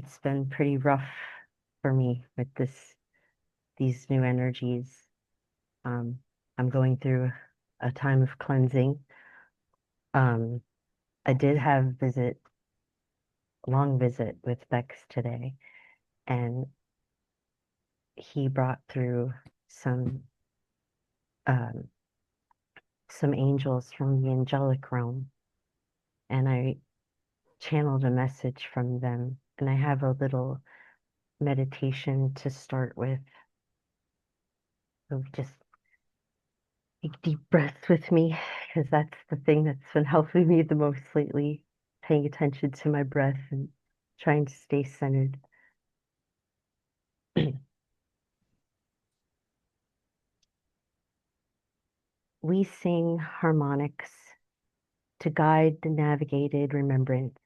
It's been pretty rough for me with these new energies. Um, I'm going through a time of cleansing. Um, I did have a long visit with Bex today, and he brought through some um, some angels from the angelic realm, and I channeled a message from them. And I have a little meditation to start with. So just take deep breaths with me, because that's the thing that's been helping me the most lately, paying attention to my breath and trying to stay centered. We sing harmonics to guide the navigated remembrance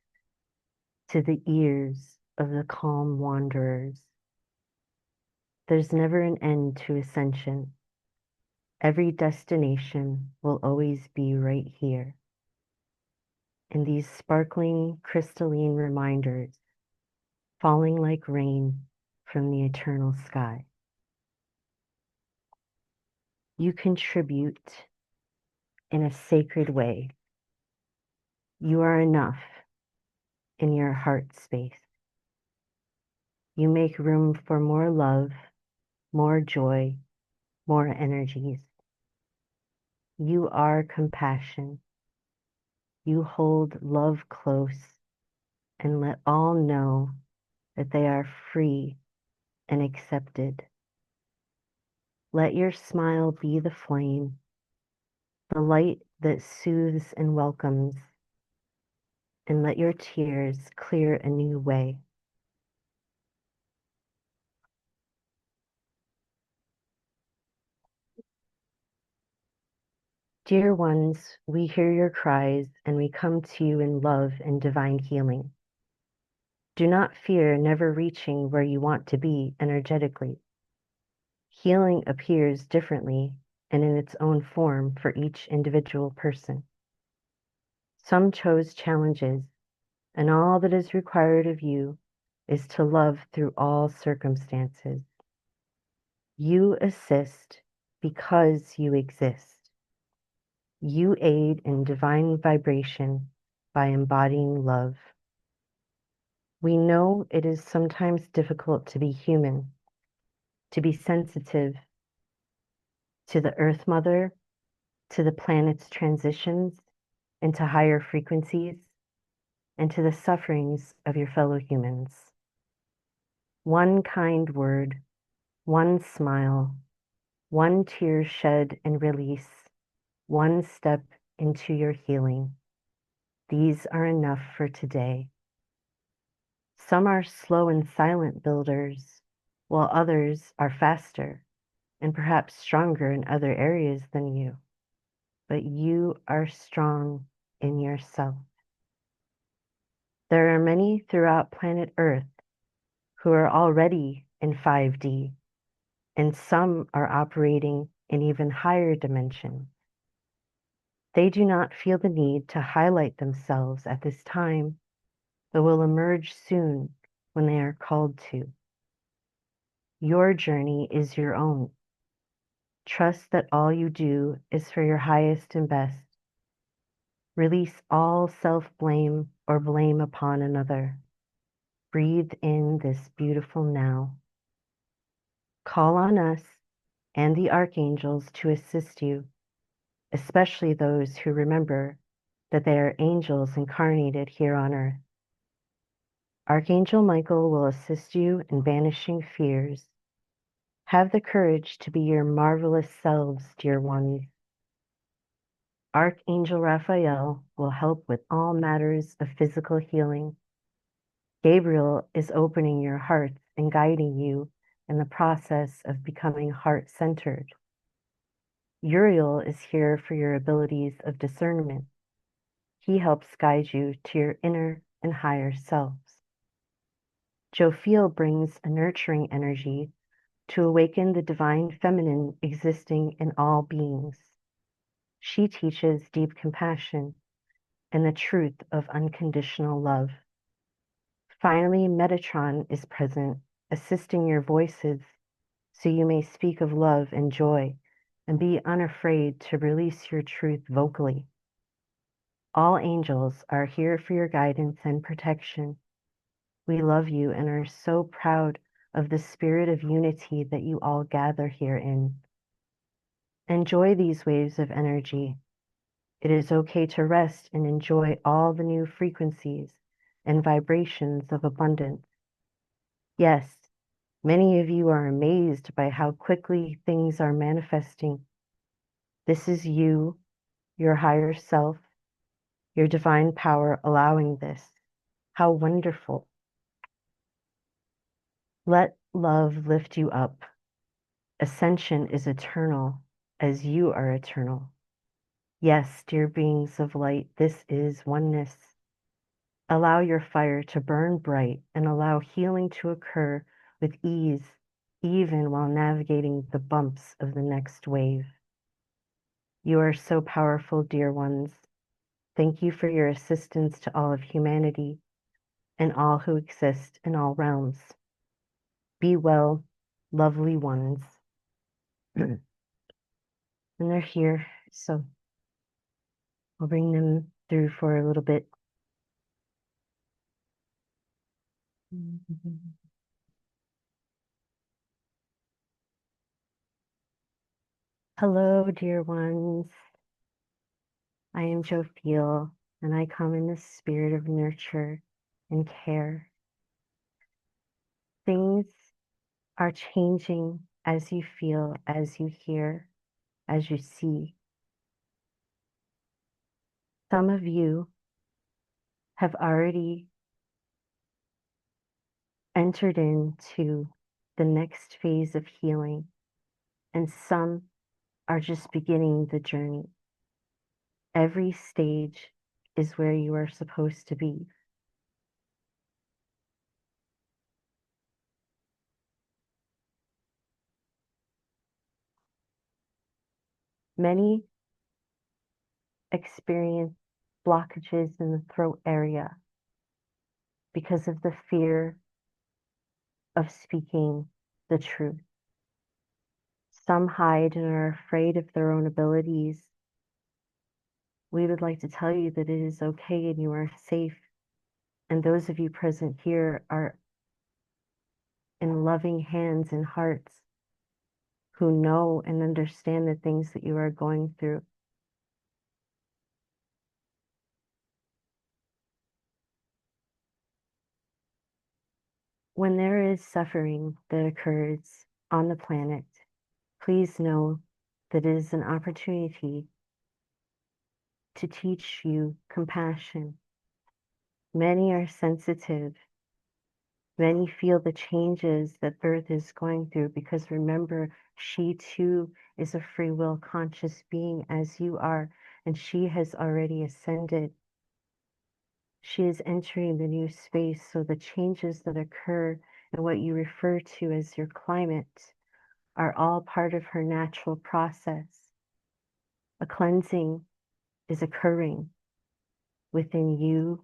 to the ears of the calm wanderers. There's never an end to ascension. Every destination will always be right here. In these sparkling, crystalline reminders, falling like rain from the eternal sky. You contribute in a sacred way. You are enough in your heart space. You make room for more love, more joy, more energies. You are compassion. You hold love close and let all know that they are free and accepted. Let your smile be the flame, the light that soothes and welcomes, and let your tears clear a new way. Dear ones, we hear your cries and we come to you in love and divine healing. Do not fear never reaching where you want to be energetically. Healing appears differently and in its own form for each individual person. Some chose challenges, and all that is required of you is to love through all circumstances. You assist because you exist. You aid in divine vibration by embodying love. We know it is sometimes difficult to be human, to be sensitive to the Earth Mother, to the planet's transitions into higher frequencies, and to the sufferings of your fellow humans. One kind word, one smile, one tear shed and release, one step into your healing. These are enough for today. Some are slow and silent builders, while others are faster and perhaps stronger in other areas than you. But you are strong in yourself. There are many throughout planet Earth who are already in 5D, and some are operating in even higher dimensions. They do not feel the need to highlight themselves at this time, but will emerge soon when they are called to. Your journey is your own. Trust that all you do is for your highest and best. Release all self-blame or blame upon another. Breathe in this beautiful now. Call on us and the archangels to assist you, especially those who remember that they are angels incarnated here on earth. Archangel Michael will assist you in banishing fears. Have the courage to be your marvelous selves, dear ones. Archangel Raphael will help with all matters of physical healing. Gabriel is opening your hearts and guiding you in the process of becoming heart-centered. Uriel is here for your abilities of discernment. He helps guide you to your inner and higher selves. Jophiel brings a nurturing energy to awaken the divine feminine existing in all beings. She teaches deep compassion and the truth of unconditional love. Finally, Metatron is present, assisting your voices so you may speak of love and joy and be unafraid to release your truth vocally. All angels are here for your guidance and protection. We love you and are so proud of the spirit of unity that you all gather here in. Enjoy these waves of energy. It is okay to rest and enjoy all the new frequencies and vibrations of abundance. Yes, many of you are amazed by how quickly things are manifesting. This is you, your higher self, your divine power allowing this. How wonderful. Let love lift you up. Ascension is eternal as you are eternal. Yes, dear beings of light, this is oneness. Allow your fire to burn bright and allow healing to occur with ease, even while navigating the bumps of the next wave. You are so powerful, dear ones. Thank you for your assistance to all of humanity and all who exist in all realms. Be well, lovely ones. And they're here, so I'll bring them through for a little bit. Hello, dear ones. I am Jophiel, and I come in the spirit of nurture and care. Things are changing as you feel, as you hear, as you see. Some of you have already entered into the next phase of healing, and some are just beginning the journey. Every stage is where you are supposed to be. Many experience blockages in the throat area because of the fear of speaking the truth. Some hide and are afraid of their own abilities. We would like to tell you that it is okay and you are safe. And those of you present here are in loving hands and hearts who know and understand the things that you are going through. When there is suffering that occurs on the planet, please know that it is an opportunity to teach you compassion. Many are sensitive. Many feel the changes that Earth is going through because remember, she too is a free will conscious being as you are, and she has already ascended. She is entering the new space, so the changes that occur and what you refer to as your climate are all part of her natural process. A cleansing is occurring within you,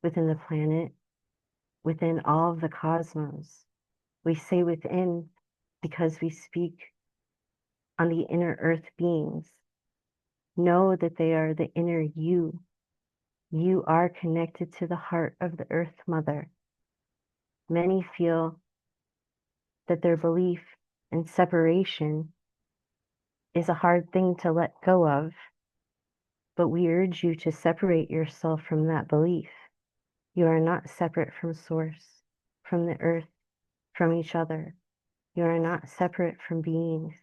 within the planet, within all of the cosmos. We say within because we speak on the inner earth beings. Know that they are the inner you. You are connected to the heart of the earth mother. Many feel that their belief in separation is a hard thing to let go of, but we urge you to separate yourself from that belief. You are not separate from source, from the earth, from each other. You are not separate from beings.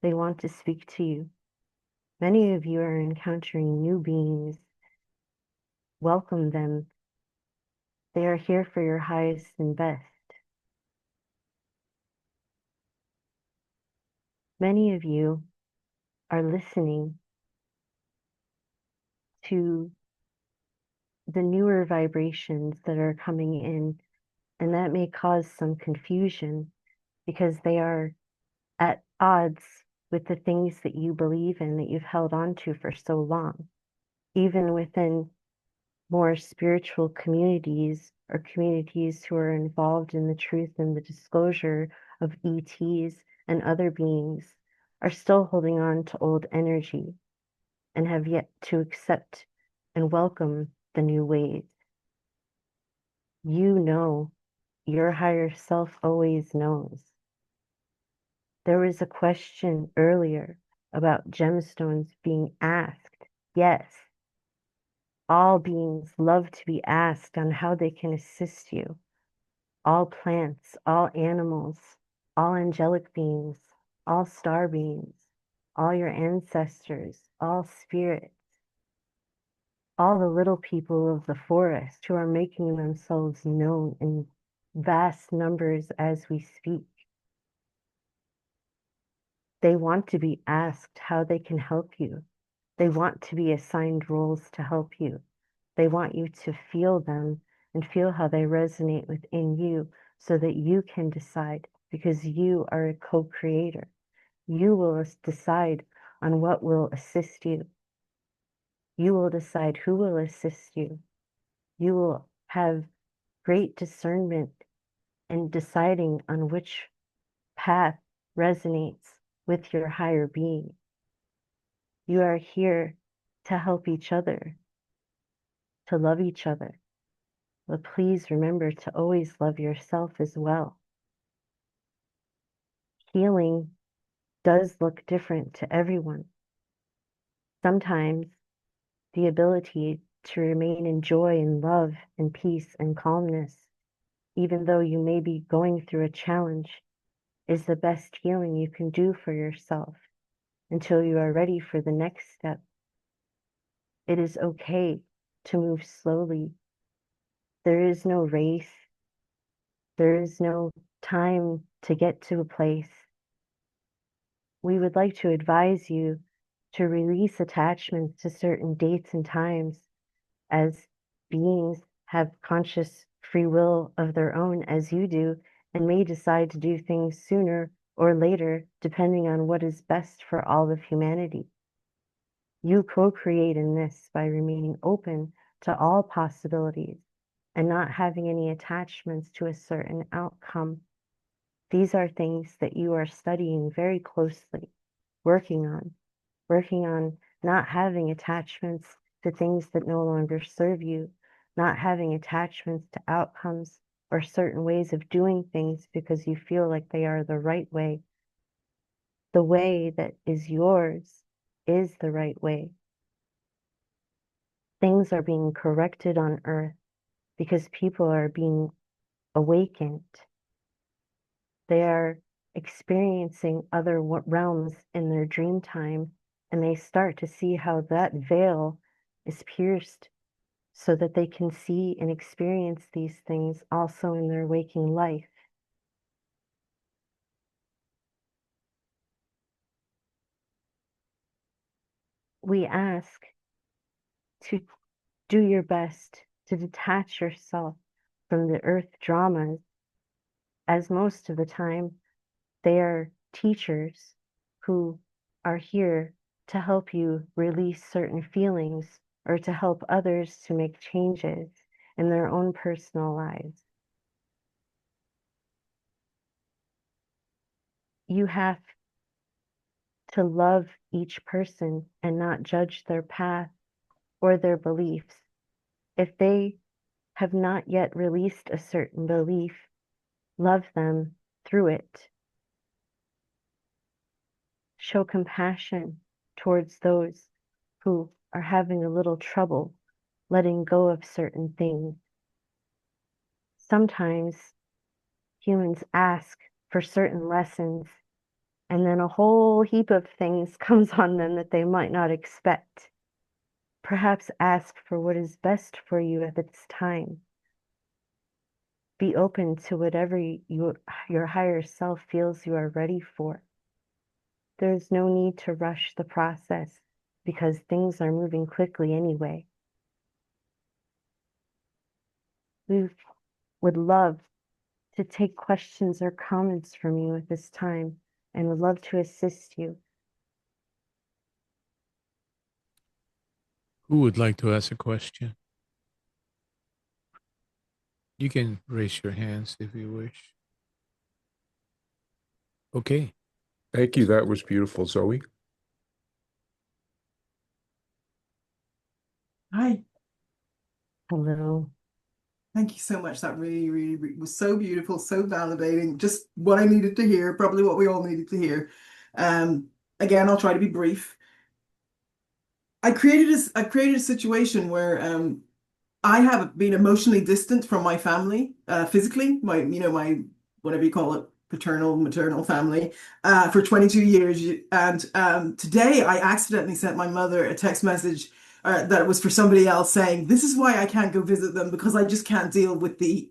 They want to speak to you. Many of you are encountering new beings. Welcome them. They are here for your highest and best. Many of you are listening to the newer vibrations that are coming in, and that may cause some confusion because they are at odds with the things that you believe in that you've held on to for so long. Even within more spiritual communities or communities who are involved in the truth and the disclosure of ETs and other beings are still holding on to old energy and have yet to accept and welcome the new ways. You know, your higher self always knows. There was a question earlier about gemstones being asked. Yes, all beings love to be asked on how they can assist you. All plants, all animals, all angelic beings, all star beings, all your ancestors, all spirits, all the little people of the forest who are making themselves known in vast numbers as we speak. They want to be asked how they can help you. They want to be assigned roles to help you. They want you to feel them and feel how they resonate within you so that you can decide because you are a co-creator. You will decide on what will assist you. You will decide who will assist you. You will have great discernment in deciding on which path resonates with your higher being. You are here to help each other, to love each other. But please remember to always love yourself as well. Healing does look different to everyone. Sometimes the ability to remain in joy and love and peace and calmness, even though you may be going through a challenge, is the best healing you can do for yourself until you are ready for the next step. It is okay to move slowly. There is no race. There is no time to get to a place. We would like to advise you to release attachments to certain dates and times as beings have conscious free will of their own as you do and may decide to do things sooner or later depending on what is best for all of humanity. You co-create in this by remaining open to all possibilities and not having any attachments to a certain outcome. These are things that you are studying very closely, working on not having attachments to things that no longer serve you, not having attachments to outcomes or certain ways of doing things because you feel like they are the right way. The way that is yours is the right way. Things are being corrected on earth because people are being awakened. They are experiencing other realms in their dream time, and they start to see how that veil is pierced so that they can see and experience these things also in their waking life. We ask to do your best to detach yourself from the earth dramas, as most of the time they are teachers who are here to help you release certain feelings or to help others to make changes in their own personal lives. You have to love each person and not judge their path or their beliefs. If they have not yet released a certain belief, love them through it. Show compassion towards those who are having a little trouble letting go of certain things. Sometimes humans ask for certain lessons, and then a whole heap of things comes on them that they might not expect. Perhaps ask for what is best for you at this time. Be open to whatever your higher self feels you are ready for. There's no need to rush the process because things are moving quickly anyway. We would love to take questions or comments from you at this time and would love to assist you. Who would like to ask a question? You can raise your hands if you wish. Okay. Thank you. That was beautiful, Zoe. Hi, Hello. thank you so much. That was so beautiful, so validating. Just what I needed to hear, probably what we all needed to hear. Um, Again, I'll try to be brief. I've created a situation where I have been emotionally distant from my family, physically, my whatever you call it, paternal, maternal family, for 22 years. And today I accidentally sent my mother a text message that was for somebody else saying, "This is why I can't go visit them because I just can't deal with the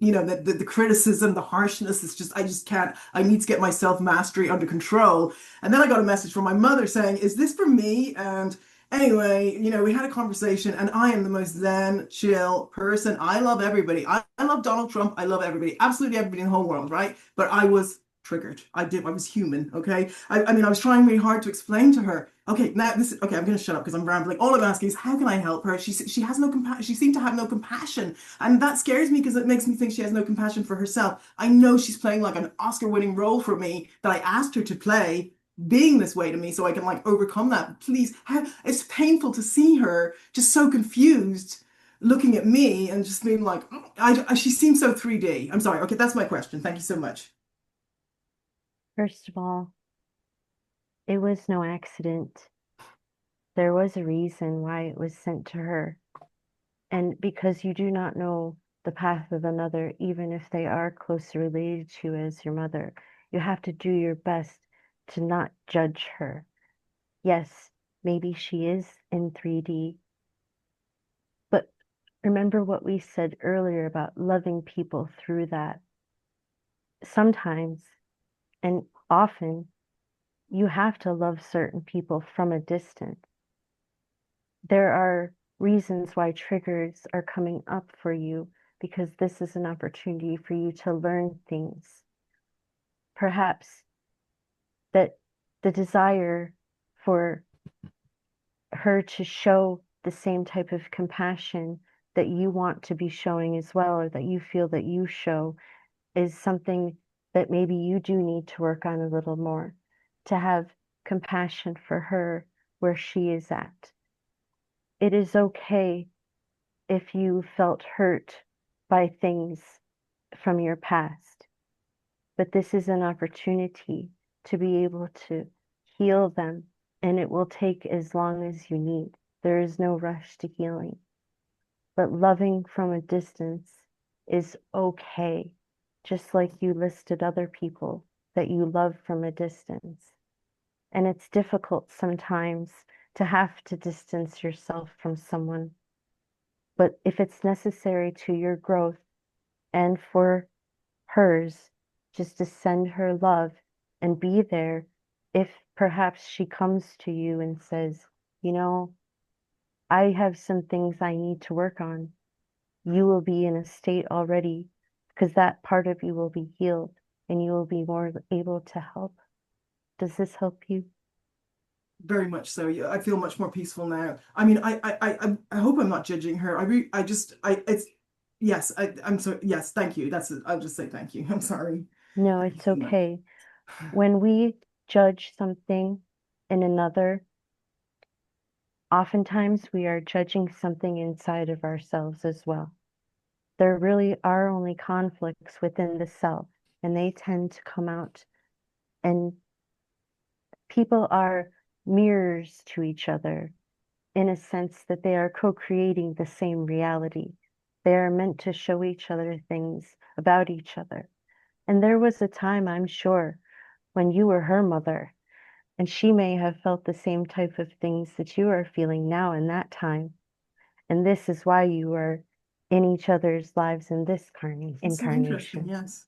criticism, the harshness. It's just, I just can't. I need to get my self mastery under control." And then I got a message from my mother saying, "Is this for me?" And anyway, we had a conversation, and I am the most zen, chill person. I love everybody. I love Donald Trump. I love everybody, absolutely everybody in the whole world, right? But I was triggered. I was human, okay? I mean, I was trying really hard to explain to her. Okay, now this. Okay, I'm going to shut up because I'm rambling. All I'm asking is, how can I help her? She has no compassion. She seemed to have no compassion, and that scares me because it makes me think she has no compassion for herself. I know she's playing like an Oscar-winning role for me that I asked her to play, being this way to me so I can like overcome that. Please, it's painful to see her just so confused looking at me and just being like, "Oh, she seems so 3D." I'm sorry. Okay, that's my question. Thank you so much. First of all, it was no accident. There was a reason why it was sent to her. And because you do not know the path of another, even if they are closely related to you as your mother, you have to do your best to not judge her. Yes, maybe she is in 3D, but remember what we said earlier about loving people through that. Sometimes and often you have to love certain people from a distance. There are reasons why triggers are coming up for you because this is an opportunity for you to learn things. Perhaps that the desire for her to show the same type of compassion that you want to be showing as well, or that you feel that you show, is something that maybe you do need to work on a little more to have compassion for her where she is at. It is okay if you felt hurt by things from your past, but this is an opportunity to be able to heal them, and it will take as long as you need. There is no rush to healing, but loving from a distance is okay, just like you listed other people that you love from a distance. And it's difficult sometimes to have to distance yourself from someone. But if it's necessary to your growth and for hers, just to send her love and be there if perhaps she comes to you and says, you know, I have some things I need to work on. You will be in a state already because that part of you will be healed and you will be more able to help. Does this help you? Very much so. Yeah, I feel much more peaceful now. I mean, I hope I'm not judging her. I just, it's, yes, I'm so, yes, thank you. That's it. I'll just say thank you. I'm sorry. No, Thank you it's so much. okay. When we judge something in another, oftentimes we are judging something inside of ourselves as well. There really are only conflicts within the self, and they tend to come out. And people are mirrors to each other in a sense that they are co creating the same reality. They are meant to show each other things about each other. And there was a time, I'm sure, when you were her mother, and she may have felt the same type of things that you are feeling now in that time. And this is why you are in each other's lives in this It's so interesting. incarnation. Yes.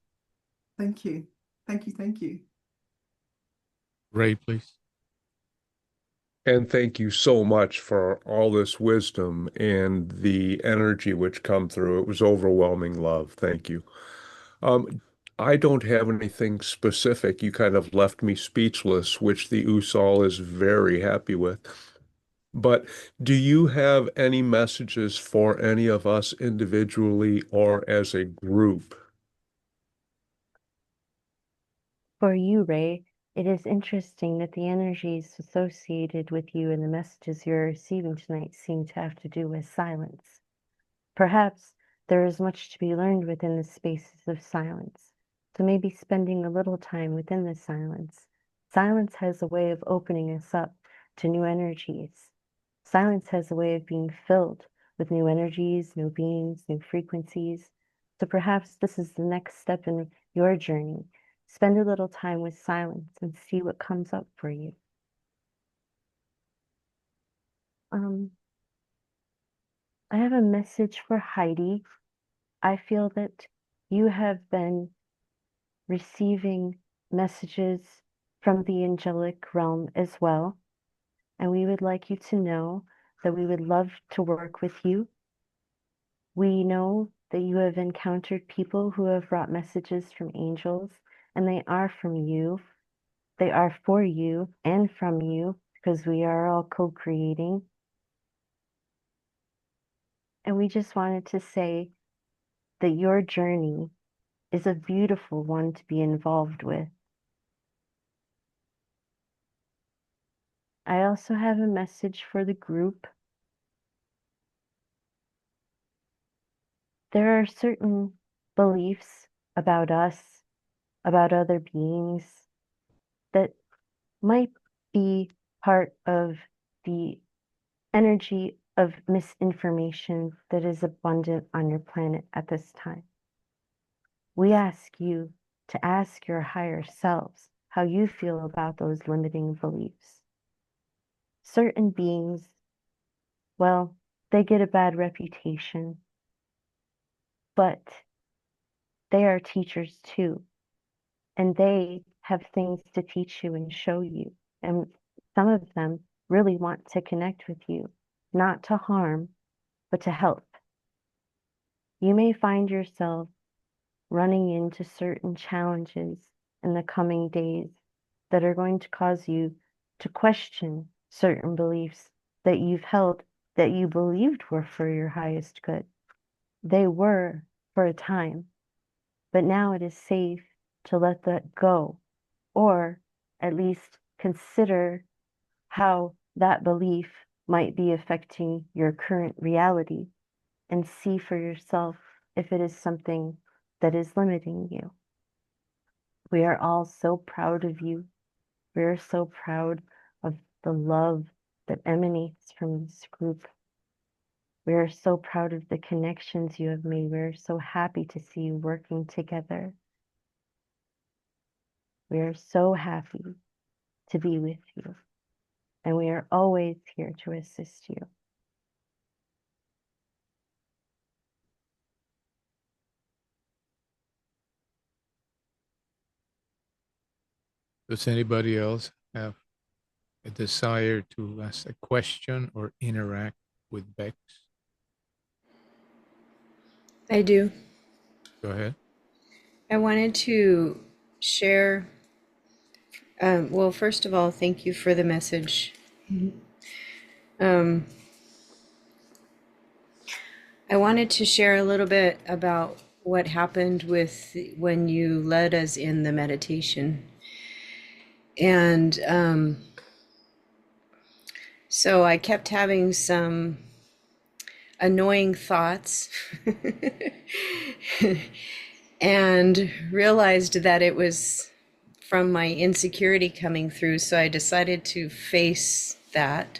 Thank you. Thank you. Thank you. Ray, please. And thank you so much for all this wisdom and the energy which come through. It was overwhelming love. Thank you. Um, I don't have anything specific. You kind of left me speechless, which the Usal is very happy with. But do you have any messages for any of us individually or as a group? For you, Ray, it is interesting that the energies associated with you and the messages you're receiving tonight seem to have to do with silence. Perhaps there is much to be learned within the spaces of silence. So maybe spending a little time within the silence. Silence has a way of opening us up to new energies. Silence has a way of being filled with new energies, new beings, new frequencies. So perhaps this is the next step in your journey. Spend a little time with silence and see what comes up for you. Um, I have a message for Heidi. I feel that you have been receiving messages from the angelic realm as well. And we would like you to know that we would love to work with you. We know that you have encountered people who have brought messages from angels, and they are from you. They are for you and from you because we are all co-creating. And we just wanted to say that your journey is a beautiful one to be involved with. I also have a message for the group. There are certain beliefs about us, about other beings, that might be part of the energy of misinformation that is abundant on your planet at this time. We ask you to ask your higher selves how you feel about those limiting beliefs. Certain beings, well, they get a bad reputation, but they are teachers too, and they have things to teach you and show you. And some of them really want to connect with you, not to harm, but to help. You may find yourself running into certain challenges in the coming days that are going to cause you to question certain beliefs that you've held that you believed were for your highest good. They were for a time, but now it is safe to let that go, or at least consider how that belief might be affecting your current reality and see for yourself if it is something that is limiting you. We are all so proud of you. We are so proud of the love that emanates from this group. We are so proud of the connections you have made. We are so happy to see you working together. We are so happy to be with you, and we are always here to assist you. Does anybody else have a desire to ask a question or interact with Bex? I do. Go ahead. I wanted to share. Well, first of all, thank you for the message. Um, I wanted to share a little bit about what happened with when you led us in the meditation. And so I kept having some annoying thoughts and realized that it was from my insecurity coming through. So I decided to face that.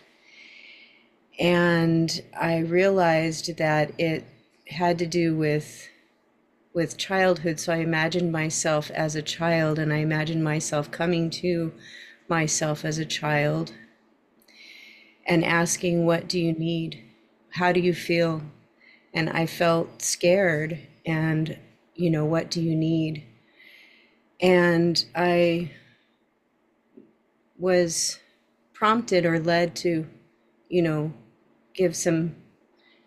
And I realized that it had to do with childhood. So I imagined myself as a child, and I imagined myself coming to myself as a child and asking, what do you need? How do you feel? And I felt scared, and, what do you need? And I was prompted or led to,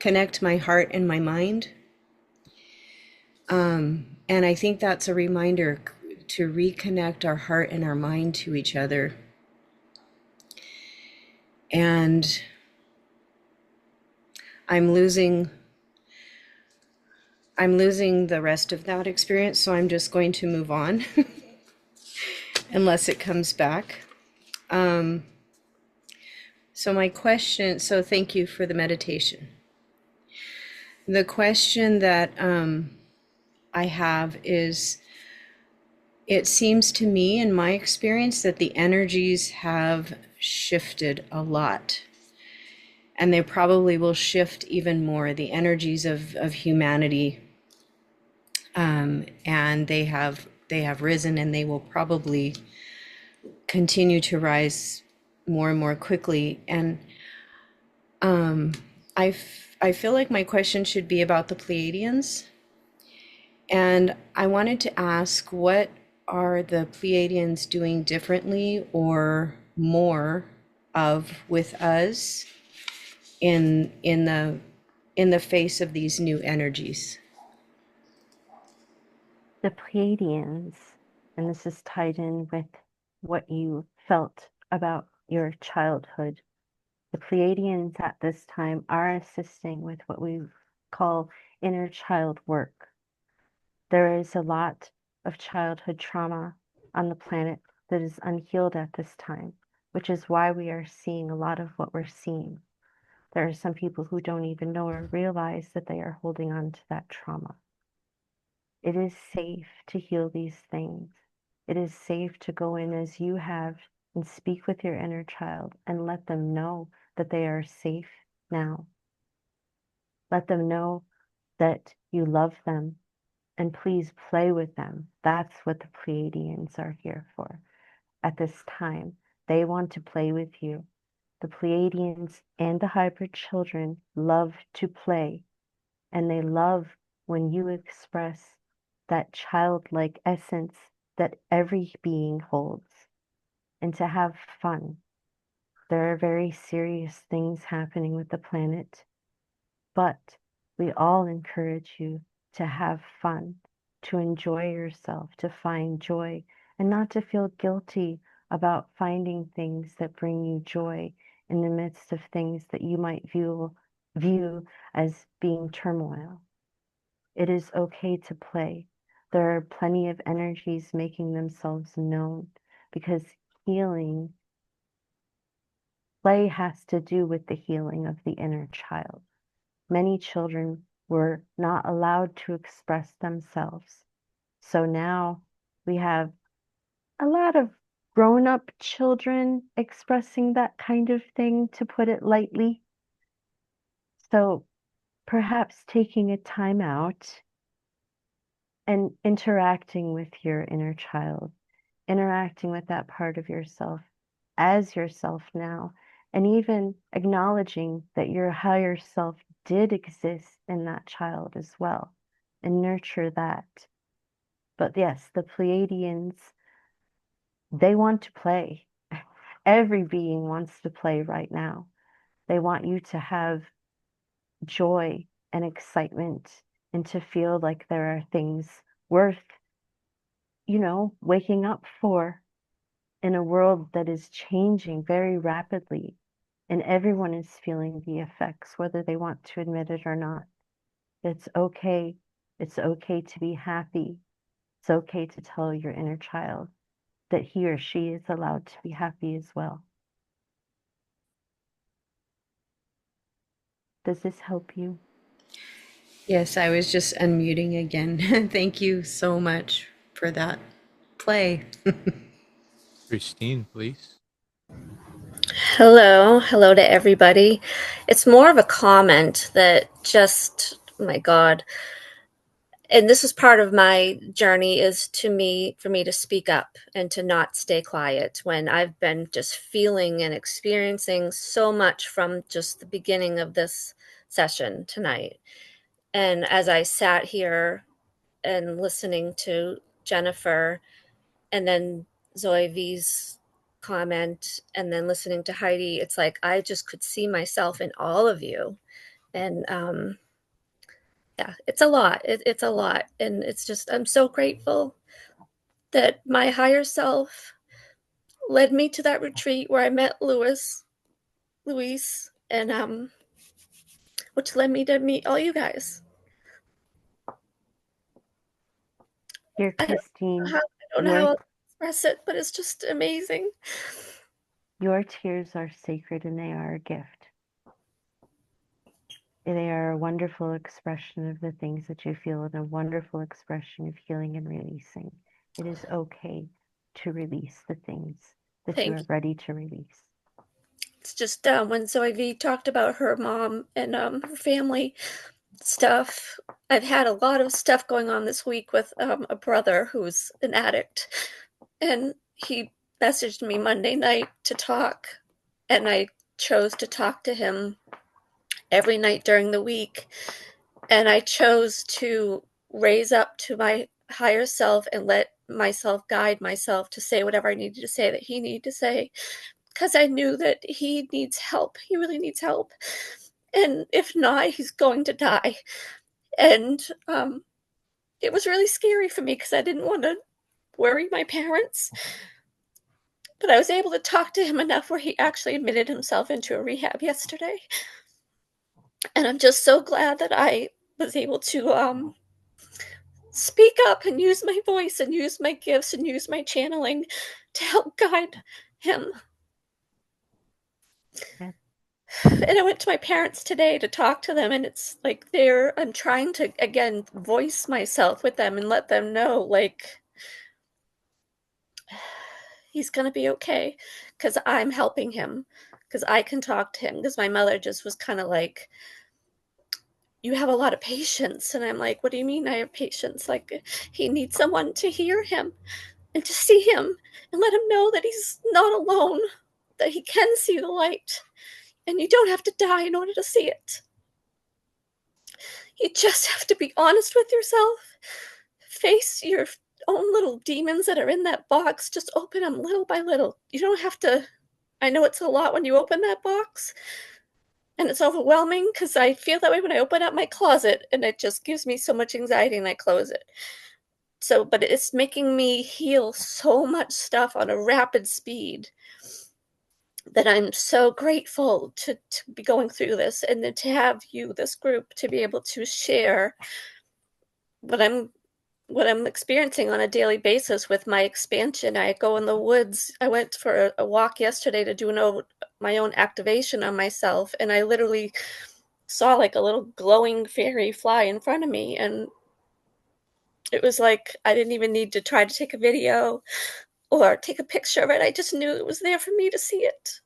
connect my heart and my mind. And I think that's a reminder to reconnect our heart and our mind to each other. And I'm losing the rest of that experience, so I'm just going to move on unless it comes back. So thank you for the meditation. The question that I have is, it seems to me in my experience that the energies have shifted a lot, and they probably will shift even more, the energies of humanity. And they have risen, and they will probably continue to rise more and more quickly. And I feel like my question should be about the Pleiadians. And I wanted to ask, what are the Pleiadians doing differently or more of with us in the face of these new energies? The Pleiadians, and this is tied in with what you felt about your childhood. The Pleiadians at this time are assisting with what we call inner child work. There is a lot of childhood trauma on the planet that is unhealed at this time, which is why we are seeing a lot of what we're seeing. There are some people who don't even know or realize that they are holding on to that trauma. It is safe to heal these things. It is safe to go in as you have and speak with your inner child and let them know that they are safe now. Let them know that you love them, and please play with them. That's what the Pleiadians are here for at this time. They want to play with you. The Pleiadians and the hybrid children love to play, and they love when you express that childlike essence that every being holds, and to have fun. There are very serious things happening with the planet, but we all encourage you to have fun, to enjoy yourself, to find joy, and not to feel guilty about finding things that bring you joy in the midst of things that you might view as being turmoil. It is okay to play. There are plenty of energies making themselves known, because healing, play has to do with the healing of the inner child. Many children were not allowed to express themselves. So now we have a lot of grown-up children expressing that kind of thing, to put it lightly. So perhaps taking a time out and interacting with your inner child, interacting with that part of yourself as yourself now, and even acknowledging that your higher self did exist in that child as well, and nurture that. But yes, the Pleiadians, they want to play. Every being wants to play right now. They want you to have joy and excitement, and to feel like there are things worth, waking up for in a world that is changing very rapidly, and everyone is feeling the effects, whether they want to admit it or not. It's okay. It's okay to be happy. It's okay to tell your inner child that he or she is allowed to be happy as well. Does this help you? Yes, I was just unmuting again. Thank you so much for that play. Christine, please. Hello to everybody. It's more of a comment that just, my God, and this is part of my journey, is for me to speak up and to not stay quiet when I've been just feeling and experiencing so much from just the beginning of this session tonight. And as I sat here and listening to Jennifer, and then Zoe V's comment, and then listening to Heidi, it's like I just could see myself in all of you. And yeah, it's a lot. It's a lot. And it's just, I'm so grateful that my higher self led me to that retreat where I met Luis. And which led me to meet all you guys. Dear I Christine, don't know how your I'll express it, but it's just amazing. your tears are sacred and they are a gift. They are a wonderful expression of the things that you feel and a wonderful expression of healing and releasing. It is okay to release the things that you Thank are you. ready to release. It's just when Zoe V talked about her mom and her family stuff, I've had a lot of stuff going on this week with a brother who's an addict, and he messaged me Monday night to talk, and I chose to talk to him every night during the week, and I chose to raise up to my higher self and let myself guide myself to say whatever I needed to say that he needed to say, because I knew that he needs help. He really needs help. And if not, he's going to die. And it was really scary for me because I didn't want to worry my parents. But I was able to talk to him enough where he actually admitted himself into a rehab yesterday. And I'm just so glad that I was able to speak up and use my voice and use my gifts and use my channeling to help guide him. Yes. And I went to my parents today to talk to them, and it's like I'm trying to, again, voice myself with them and let them know, like, he's going to be okay because I'm helping him, because I can talk to him, because my mother just was kind of like, you have a lot of patience. And I'm like, what do you mean I have patience? Like, he needs someone to hear him and to see him and let him know that he's not alone, that he can see the light, and you don't have to die in order to see it. You just have to be honest with yourself, face your own little demons that are in that box, just open them little by little. You don't have to. I know it's a lot when you open that box, and it's overwhelming because I feel that way when I open up my closet, and it just gives me so much anxiety and I close it. So, but it's making me heal so much stuff on a rapid speed that I'm so grateful to be going through this, and then to have you, this group, to be able to share what I'm experiencing on a daily basis with my expansion. I go in the woods. I went for a walk yesterday to do my own activation on myself, and I literally saw like a little glowing fairy fly in front of me, and it was like I didn't even need to try to take a video or take a picture of it. I just knew it was there for me to see it.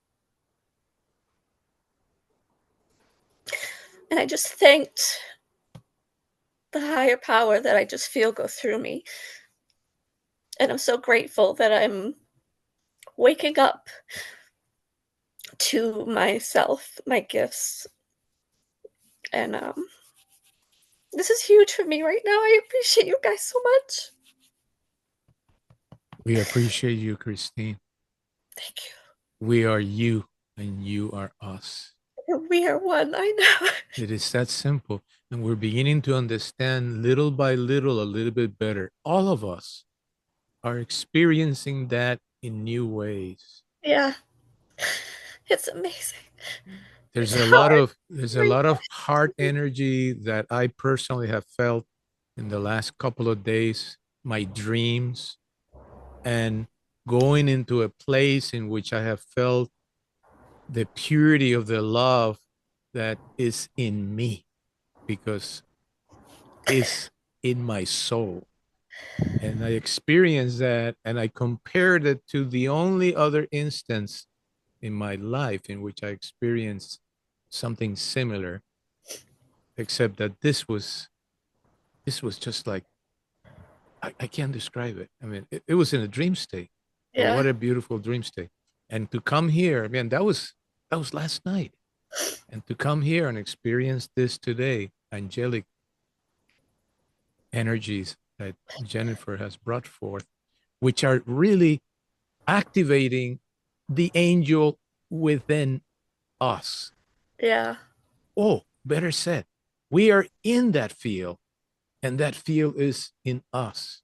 And I just thanked the higher power that I just feel go through me. And I'm so grateful that I'm waking up to myself, my gifts. And this is huge for me right now. I appreciate you guys so much. We appreciate you, Christine. Thank We are you and you are us. you. We are one, I know. It is that simple. And we're beginning to understand little by little, a little bit better. All of us are experiencing that in new ways. Yeah. It's amazing. There's It's a lot hard. of heart energy that I personally have felt in the last couple of days, my dreams, and going into a place in which I have felt the purity of the love that is in me, because it's in my soul. And I experienced that, and I compared it to the only other instance in my life in which I experienced something similar, except that this was just like, I can't describe it. I mean, it was in a dream state, but Yeah. what a beautiful dream state. And to come here, man, that was last night. And to come here and experience this today, angelic energies that Jennifer has brought forth, which are really activating the angel within us. Yeah. Oh, better said, we are in that field, and that field is in us.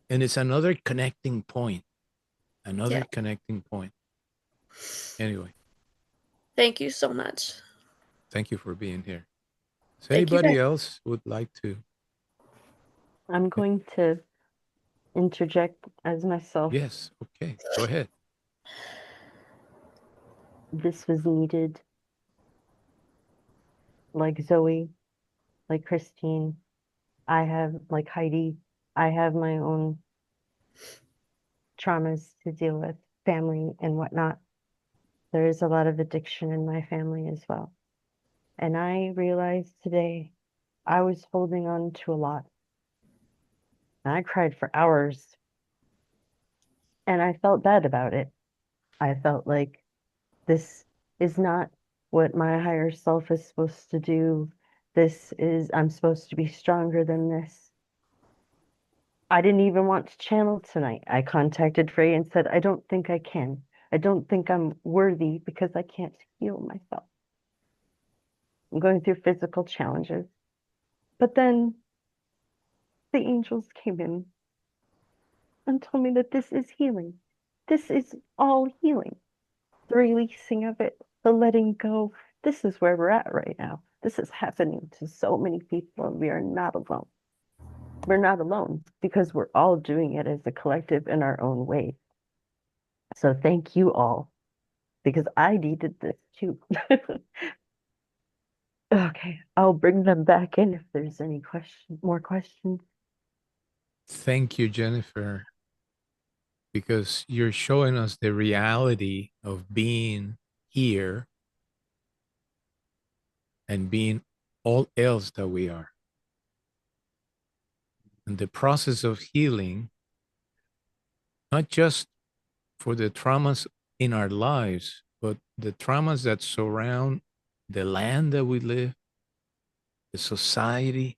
And it's another connecting point, Yeah. connecting point. Anyway, Thank you so much. thank you for being here. Does Thank you, anybody guys. else would like to? I'm going to interject as myself. Yes, okay, go ahead. This was needed, like Zoe, like Christine. I have, like Heidi, I have my own traumas to deal with, family and whatnot. There is a lot of addiction in my family as well. And I realized today I was holding on to a lot. And I cried for hours and I felt bad about it. I felt like this is not what my higher self is supposed to do. I'm supposed to be stronger than this. I didn't even want to channel tonight. I contacted Frey and said, I don't think I can. I don't think I'm worthy because I can't heal myself. I'm going through physical challenges. But then the angels came in and told me that this is healing. This is all healing. The releasing of it, the letting go. This is where we're at right now. This is happening to so many people, and we are not alone. We're not alone because we're all doing it as a collective in our own way. So thank you all because I needed this too. Okay, I'll bring them back in if there's any more questions. Thank you, Jennifer, because you're showing us the reality of being here and being all else that we are. And the process of healing, not just for the traumas in our lives, but the traumas that surround the land that we live, the society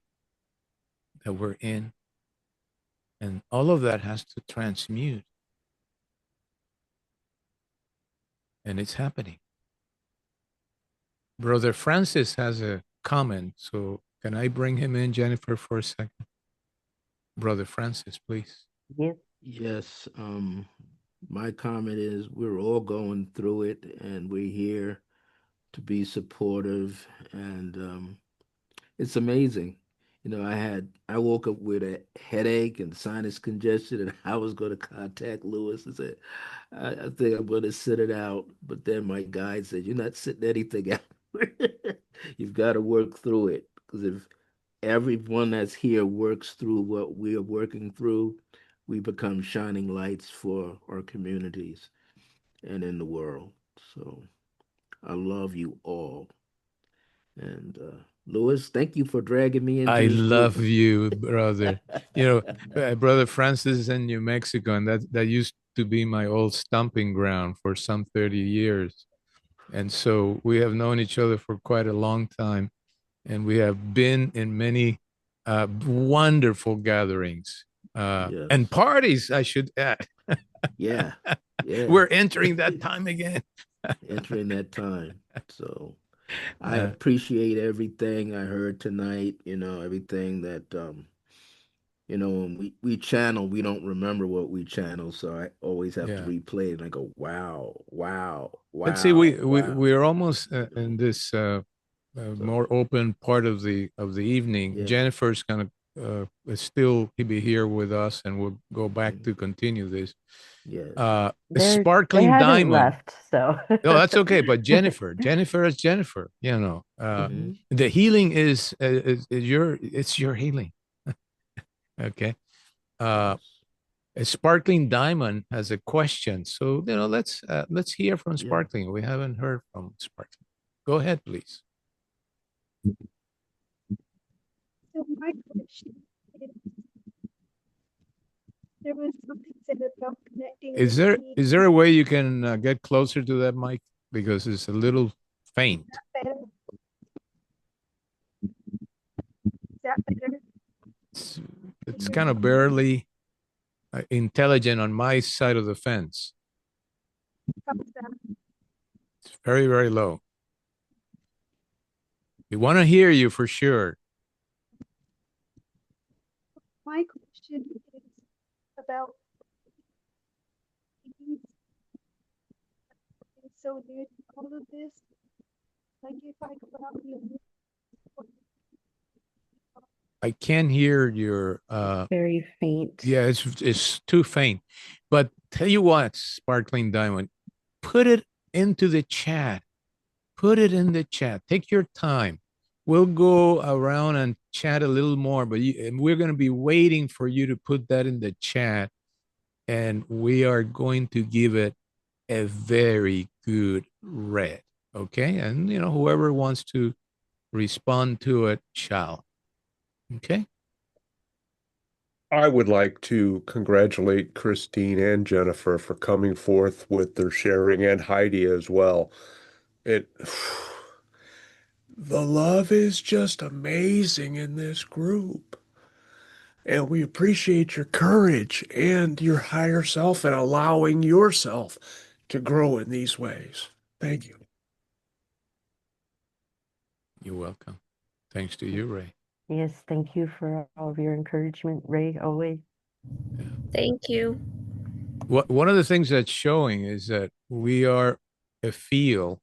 that we're in. And all of that has to transmute. And it's happening. Brother Francis has a comment. So can I bring him in, Jennifer, for a second? Brother Francis, please. Yes. Yes, my comment is we're all going through it and we're here to be supportive and it's amazing. You know, I woke up with a headache and sinus congestion and I was going to contact Lewis and said, I think I'm going to sit it out. But then my guide said, you're not sitting anything out. You've got to work through it because if everyone that's here works through what we are working through, we become shining lights for our communities and in the world. So I love you all. And Louis, thank you for dragging me into I this love group. you, brother. You know, Brother Francis is in New Mexico, and that used to be my old stomping ground for some 30 years. And so we have known each other for quite a long time, and we have been in many wonderful gatherings and Yes. parties, I should add. Yeah. Yeah. We're entering that time again. Entering that time. So I Uh, appreciate everything I heard tonight, you know, everything that you know, when we channel, we don't remember what we channel. So I always have to yeah. replay it and I go, wow, wow, Let's see. We wow, we wow. we're almost You in know. this So more open part of the evening. yeah. Jennifer's gonna still be here with us, and we'll go back Mhm. to continue this. Yes. They Sparkling haven't Diamond. left, so. No, that's okay. But Jennifer is Jennifer. You know, Hmm. the healing is your it's your healing. Okay. Uh, Yes. a Sparkling Diamond has a question, so you know let's hear from Yeah. Sparkling. We haven't heard from Sparkling. Go ahead, please. So my question is, there was something said about connecting with Is there a way you can get closer to that mic because it's a little faint? better. Is that better? It's, Can it's you kind of barely intelligent on my side of the fence. how is that? It's very, very low. We want to hear you for sure. My question is about being so near to all of this. Like if I go out in the I can't hear your Very faint. yeah, it's too faint. But tell you what, Sparkling Diamond, put it into the chat. Put it in the chat. Take your time. We'll go around and chat a little more, but and we're going to be waiting for you to put that in the chat, and we are going to give it a very good read. Okay, and whoever wants to respond to it shall. Okay. I would like to congratulate Christine and Jennifer for coming forth with their sharing, and Heidi as well. It The love is just amazing in this group. And we appreciate your courage and your higher self and allowing yourself to grow in these ways. Thank you. You're welcome. Thanks to you, Ray. Yes, thank you for all of your encouragement, Ray, always. Yeah. Thank you. One of the things that's showing is that we are a field,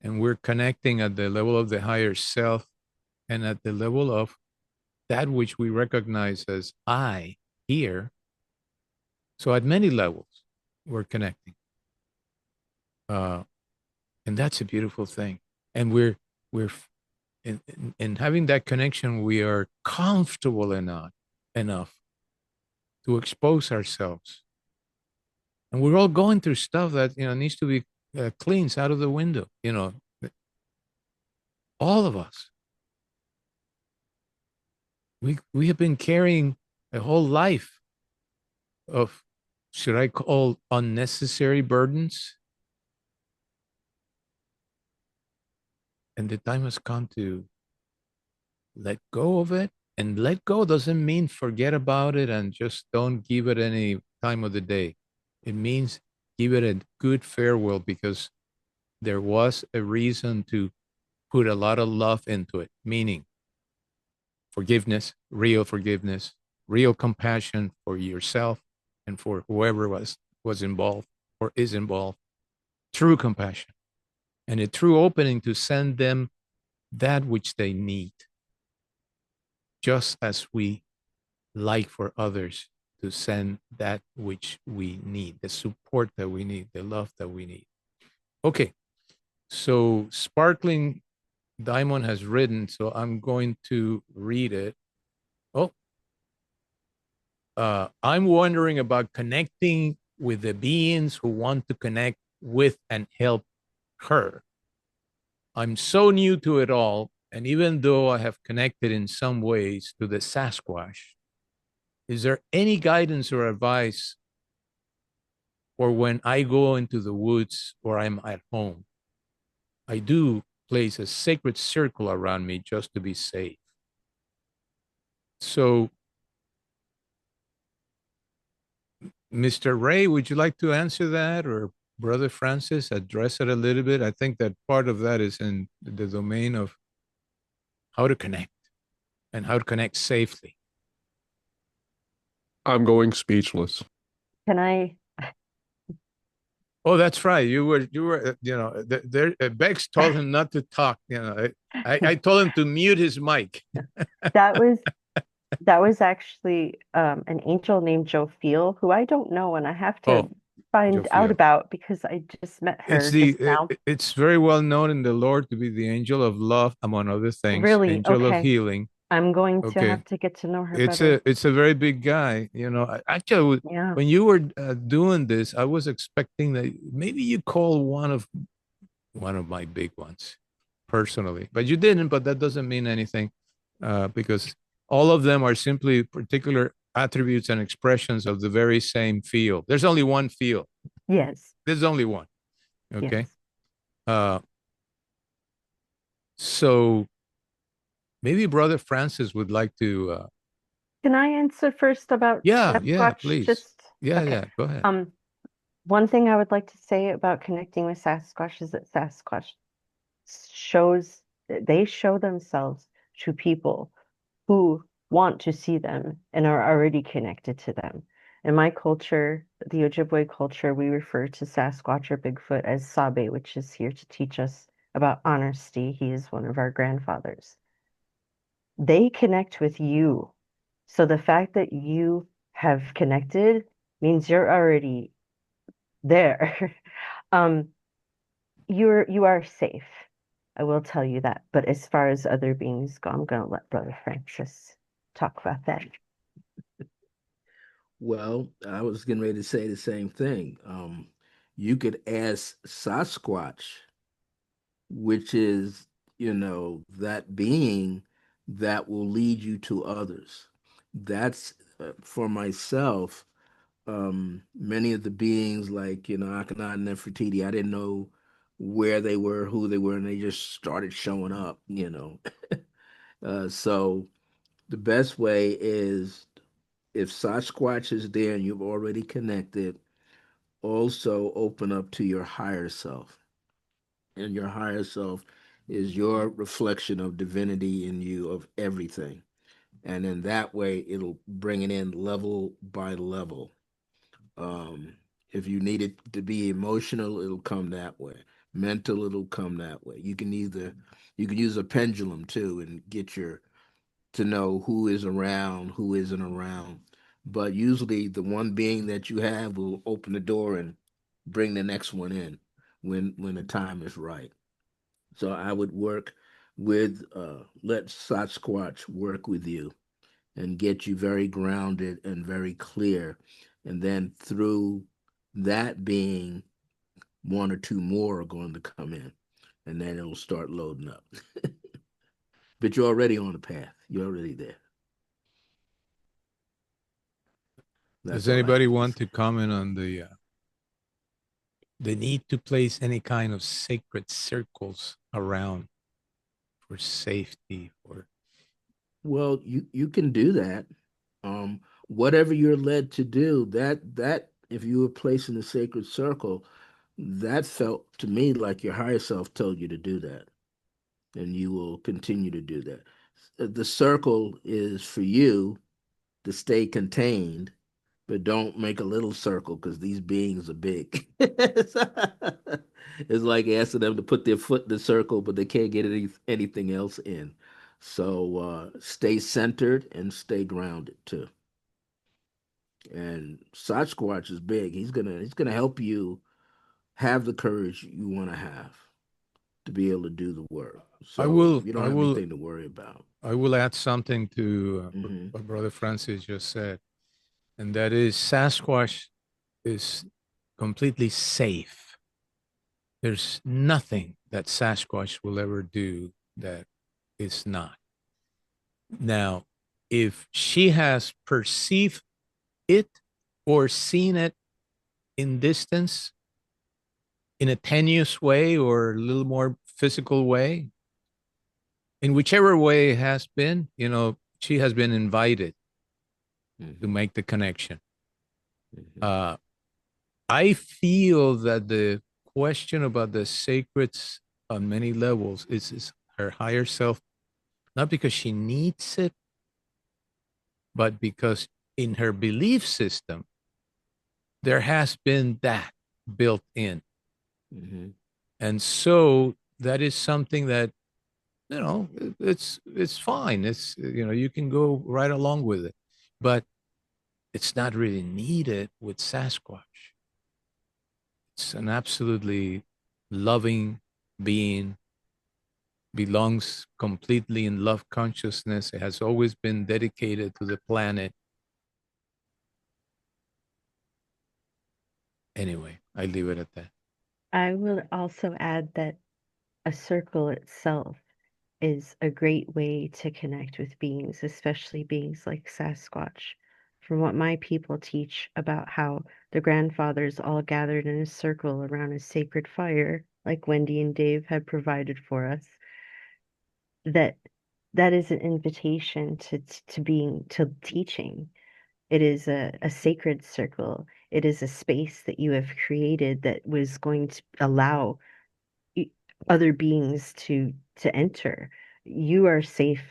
and we're connecting at the level of the higher self and at the level of that which we recognize as I here. So at many levels, we're connecting. And that's a beautiful thing. And we're in having that connection, we are comfortable enough to expose ourselves. And we're all going through stuff that needs to be cleansed out of the window. All of us. We have been carrying a whole life of, should I call, unnecessary burdens, and the time has come to let go of it. And let go doesn't mean forget about it and just don't give it any time of the day. It means give it a good farewell, because there was a reason to put a lot of love into it, meaning forgiveness, real compassion for yourself and for whoever was involved or is involved, true compassion, and a true opening to send them that which they need, just as we like for others to send that which we need, the support that we need, the love that we need. Okay, so Sparkling Diamond has written, so I'm going to read it. Oh, I'm wondering about connecting with the beings who want to connect with and help her. I'm so new to it all, and even though I have connected in some ways to the Sasquatch, is there any guidance or advice for when I go into the woods or I'm at home? I do place a sacred circle around me just to be safe. So, Mr. Ray, would you like to answer that, or Brother Francis, address it a little bit? I think that part of that is in the domain of how to connect and how to connect safely. I'm going speechless. Can I? Oh, that's right. You were, Bex told him not to talk. I told him to mute his mic. That was actually an angel named Jophiel, who I don't know, and I have to find out Jophiel. about because I just met her just now. It's very well known in the Lord to be the angel of love, among other things. Really? Angel of Okay. healing. I'm going to have to get to know her It's better. a very big guy. Actually, Yeah. when you were doing this, I was expecting that maybe you call one of my big ones personally, but you didn't. But that doesn't mean anything, because all of them are simply particular attributes and expressions of the very same field. There's only one field. Yes. There's only one. Okay. Yes. So maybe Brother Francis would like to. Can I answer first about Sasquatch? Please. Yeah, go ahead. One thing I would like to say about connecting with Sasquatch is that Sasquatch they show themselves to people who want to see them and are already connected to them. In my culture, the Ojibwe culture, we refer to Sasquatch or Bigfoot as Sabe, which is here to teach us about honesty. He is one of our grandfathers. They connect with you. So the fact that you have connected means you're already there. um, you are safe. I will tell you that. But as far as other beings go, I'm gonna let Brother Francis talk about that. Well, I was getting ready to say the same thing. You could ask Sasquatch, which is, that being that will lead you to others. That's for myself. Many of the beings, like, Akhenaten and Nefertiti, I didn't know where they were, who they were, and they just started showing up. So the best way is, if Sasquatch is there and you've already connected, also open up to your higher self. And your higher self is your reflection of divinity in you, of everything. And in that way, it'll bring it in level by level. Um, if you need it to be emotional, it'll come that way. Mental, it'll come that way. You can use a pendulum too and get your to know who is around, who isn't around. But usually the one being that you have will open the door and bring the next one in when the time is right. So I would work with let Sasquatch work with you and get you very grounded and very clear. And then through that being, one or two more are going to come in, and then it'll start loading up. But you're already on the path. You're already there. Does That's all I anybody have to want say. to comment on the need to place any kind of sacred circles around for safety? Or Well, you can do that. Whatever you're led to do, that if you were placed in a sacred circle, that felt to me like your higher self told you to do that, and you will continue to do that. The circle is for you to stay contained, but don't make a little circle because these beings are big. It's like asking them to put their foot in the circle, but they can't get anything else in. So stay centered and stay grounded too. And Sasquatch is big. He's gonna help you have the courage you want to have to be able to do the work. I So will, you don't I have will, anything to worry about. I will add something to Hmm. what Brother Francis just said, and that is Sasquatch is completely safe. There's nothing that Sasquatch will ever do that is not. Now, if she has perceived it or seen it in distance in a tenuous way or a little more physical way, in whichever way it has been, she has been invited to Hmm. make the connection. Hmm. Uh, I feel that the question about the sacreds on many levels is her higher self, not because she needs it, but because in her belief system, there has been that built in. Hmm. And so that is something that, it's fine. It's, you can go right along with it, but it's not really needed with Sasquatch. It's an absolutely loving being, belongs completely in love consciousness. It has always been dedicated to the planet. Anyway, I leave it at that. I will also add that a circle itself is a great way to connect with beings, especially beings like Sasquatch. From what my people teach about how the grandfathers all gathered in a circle around a sacred fire, like Wendy and Dave had provided for us, that that is an invitation to being to teaching. It is a sacred circle. It is a space that you have created that was going to allow e- other beings to enter. You are safe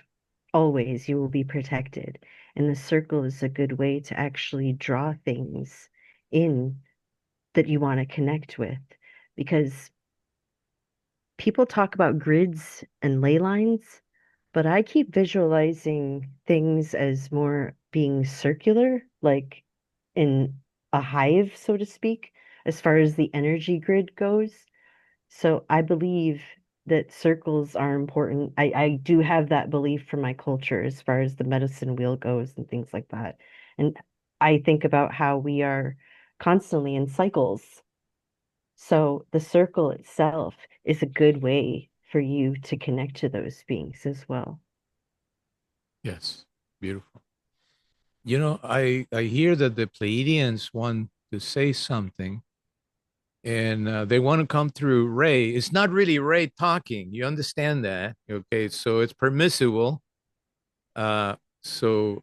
always. You will be protected. And the circle is a good way to actually draw things in that you want to connect with, because people talk about grids and ley lines. But I keep visualizing things as more being circular, like in a hive, so to speak, as far as the energy grid goes. So I believe that circles are important. I do have that belief from my culture as far as the medicine wheel goes and things like that. And I think about how we are constantly in cycles. So the circle itself is a good way for you to connect to those beings as well. Yes, beautiful. You know, I hear that the Pleiadians want to say something, and they want to come through Ray. It's not really Ray talking. You understand that? Okay, so it's permissible. So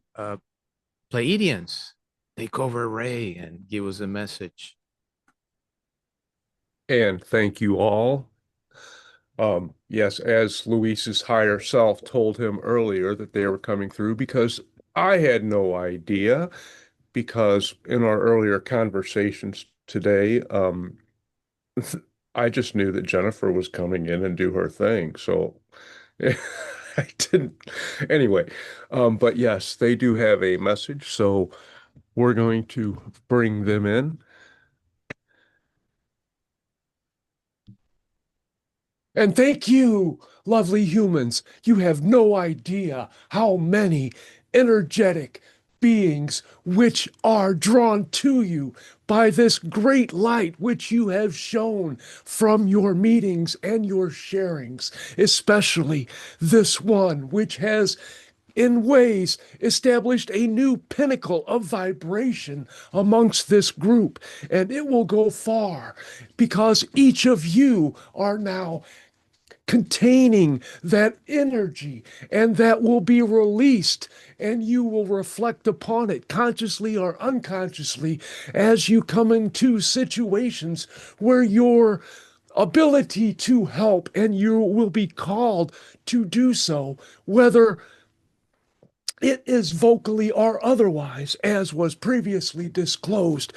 Pleiadians, take over Ray and give us a message. And thank you all. Yes, as Luis's higher self told him earlier that they were coming through because I had no idea because in our earlier conversations today, I just knew that Jennifer was coming in and do her thing. So I didn't. Anyway, but yes, they do have a message. So we're going to bring them in. And thank you, lovely humans. You have no idea how many energetic beings which are drawn to you by this great light which you have shown from your meetings and your sharings, especially this one which has in ways established a new pinnacle of vibration amongst this group, and it will go far because each of you are now containing that energy, and that will be released, and you will reflect upon it consciously or unconsciously as you come into situations where your ability to help and you will be called to do so, whether it is vocally or otherwise, as was previously disclosed,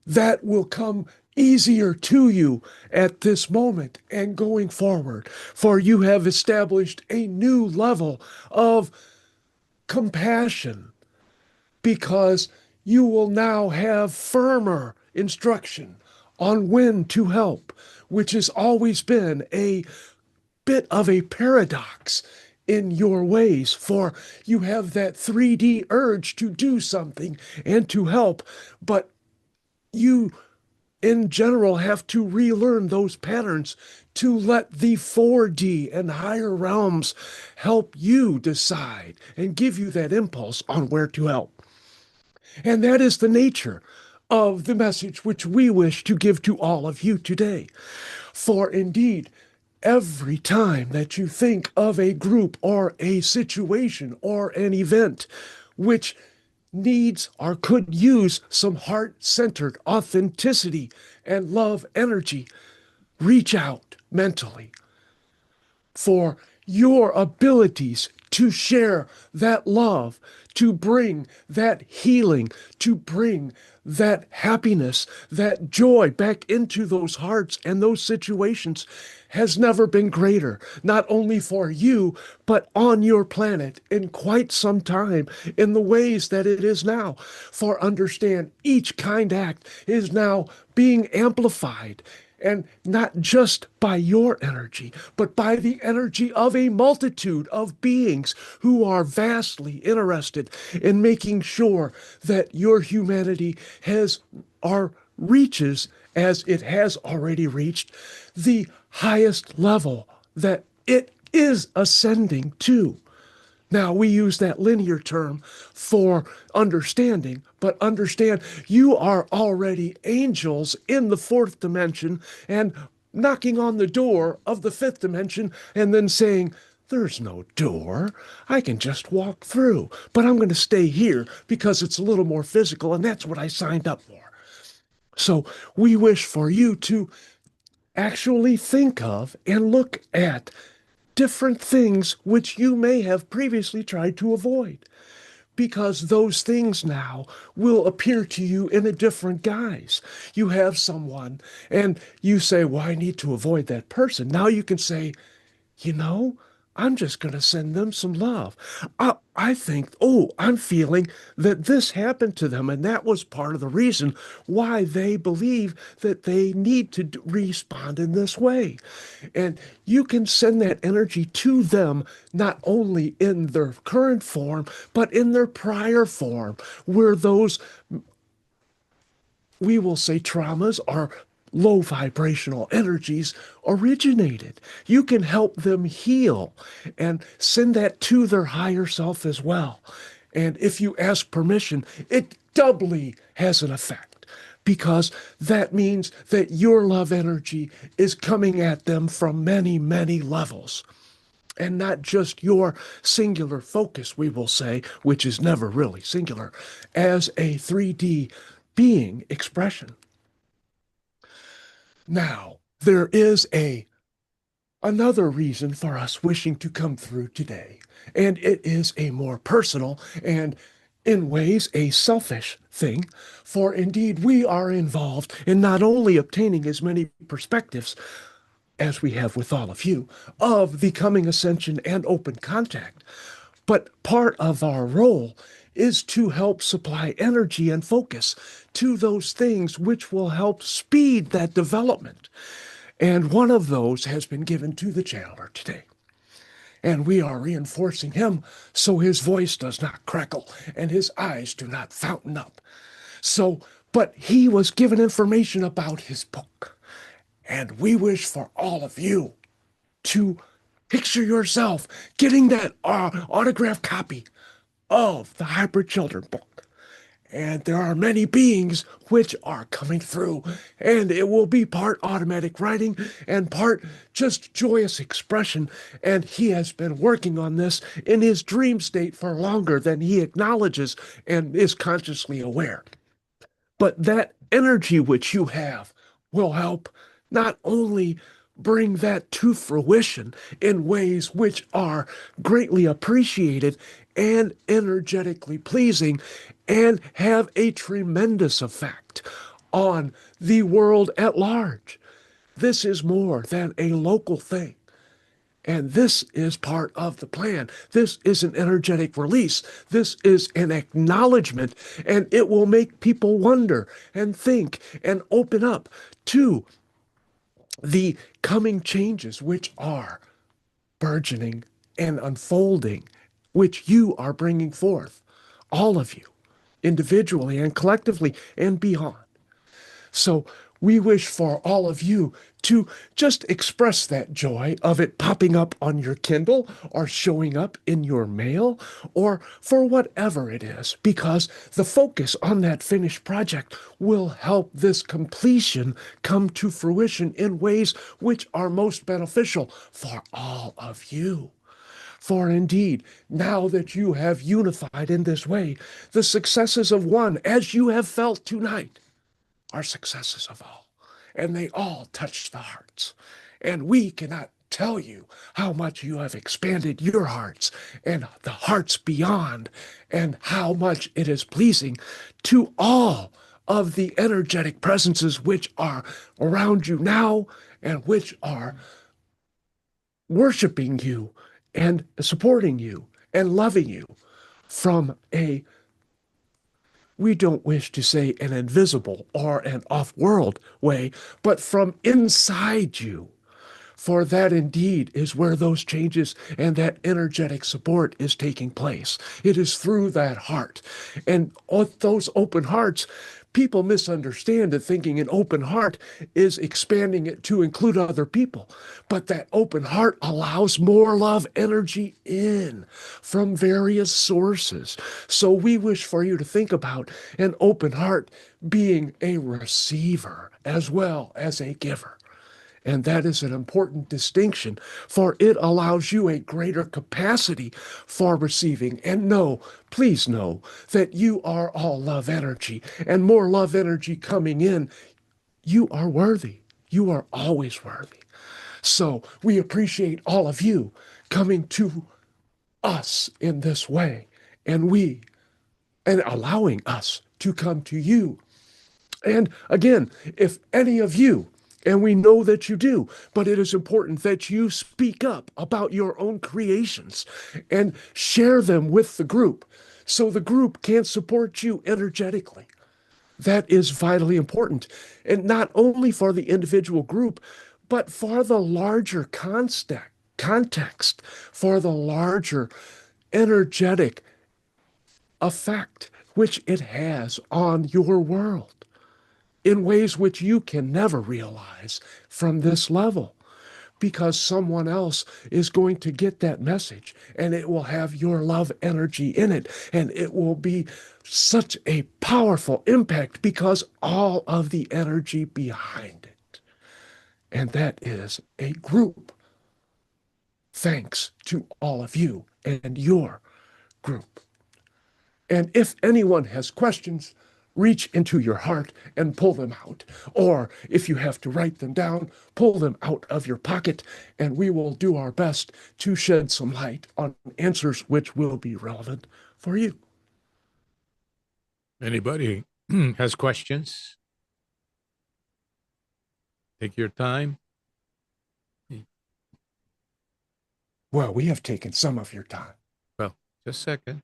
that will come easier to you at this moment and going forward, for you have established a new level of compassion because you will now have firmer instruction on when to help, which has always been a bit of a paradox in your ways, for you have that 3D urge to do something and to help, but you in general have to relearn those patterns to let the 4D and higher realms help you decide and give you that impulse on where to help. And that is the nature of the message which we wish to give to all of you today. For indeed, every time that you think of a group or a situation or an event which needs or could use some heart-centered authenticity and love energy, reach out mentally for your abilities to share that love, to bring that healing, to bring that happiness, that joy back into those hearts and those situations has never been greater, not only for you, but on your planet in quite some time in the ways that it is now. For understand, each kind act is now being amplified, and not just by your energy, but by the energy of a multitude of beings who are vastly interested in making sure that your humanity has or reaches, as it has already reached, the highest level that it is ascending to. Now, we use that linear term for understanding, but understand you are already angels in the fourth dimension and knocking on the door of the fifth dimension and then saying, there's no door. I can just walk through, but I'm going to stay here because it's a little more physical, and that's what I signed up for. So we wish for you to actually think of and look at different things which you may have previously tried to avoid, because those things now will appear to you in a different guise. You have someone and you say, well, I need to avoid that person. Now you can say, you know, I'm just going to send them some love. I think, oh, I'm feeling that this happened to them, and that was part of the reason why they believe that they need to respond in this way. And you can send that energy to them, not only in their current form, but in their prior form, where those, we will say, traumas are low vibrational energies originated. You can help them heal and send that to their higher self as well. And if you ask permission, it doubly has an effect because that means that your love energy is coming at them from many, many levels. And not just your singular focus, we will say, which is never really singular, as a 3D being expression. Now, there is another reason for us wishing to come through today, and it is a more personal and in ways a selfish thing, for indeed we are involved in not only obtaining as many perspectives as we have with all of you of the coming ascension and open contact, but part of our role is to help supply energy and focus to those things which will help speed that development. And one of those has been given to the channeler today. And we are reinforcing him so his voice does not crackle and his eyes do not fountain up. So, but he was given information about his book. And we wish for all of you to picture yourself getting that autographed copy of the Hybrid Children book. And there are many beings which are coming through, and it will be part automatic writing and part just joyous expression. And he has been working on this in his dream state for longer than he acknowledges and is consciously aware. But that energy which you have will help not only bring that to fruition in ways which are greatly appreciated and energetically pleasing and have a tremendous effect on the world at large. This is more than a local thing. And this is part of the plan. This is an energetic release. This is an acknowledgement, and it will make people wonder and think and open up to the coming changes which are burgeoning and unfolding, which you are bringing forth, all of you, individually and collectively and beyond. So we wish for all of you to just express that joy of it popping up on your Kindle or showing up in your mail or for whatever it is, because the focus on that finished project will help this completion come to fruition in ways which are most beneficial for all of you. For indeed, now that you have unified in this way, the successes of one, as you have felt tonight, are successes of all, and they all touch the hearts. And we cannot tell you how much you have expanded your hearts and the hearts beyond, and how much it is pleasing to all of the energetic presences which are around you now and which are worshiping you and supporting you and loving you from a, we don't wish to say an invisible or an off-world way, but from inside you. For that indeed is where those changes and that energetic support is taking place. It is through that heart. And those open hearts, people misunderstand it, thinking an open heart is expanding it to include other people. But that open heart allows more love energy in from various sources. So we wish for you to think about an open heart being a receiver as well as a giver. And that is an important distinction, for it allows you a greater capacity for receiving. And know, please know, that you are all love energy, and more love energy coming in. You are worthy. You are always worthy. So we appreciate all of you coming to us in this way, and allowing us to come to you. And again, if any of you And we know that you do, but it is important that you speak up about your own creations and share them with the group so the group can support you energetically. That is vitally important. And not only for the individual group, but for the larger context, for the larger energetic effect which it has on your world in ways which you can never realize from this level, because someone else is going to get that message and it will have your love energy in it, and it will be such a powerful impact because all of the energy behind it. And that is a group. Thanks to all of you and your group. And if anyone has questions, reach into your heart and pull them out. Or if you have to write them down, pull them out of your pocket, and we will do our best to shed some light on answers which will be relevant for you. Anybody has questions? Take your time. Well, we have taken some of your time. Well, just a second,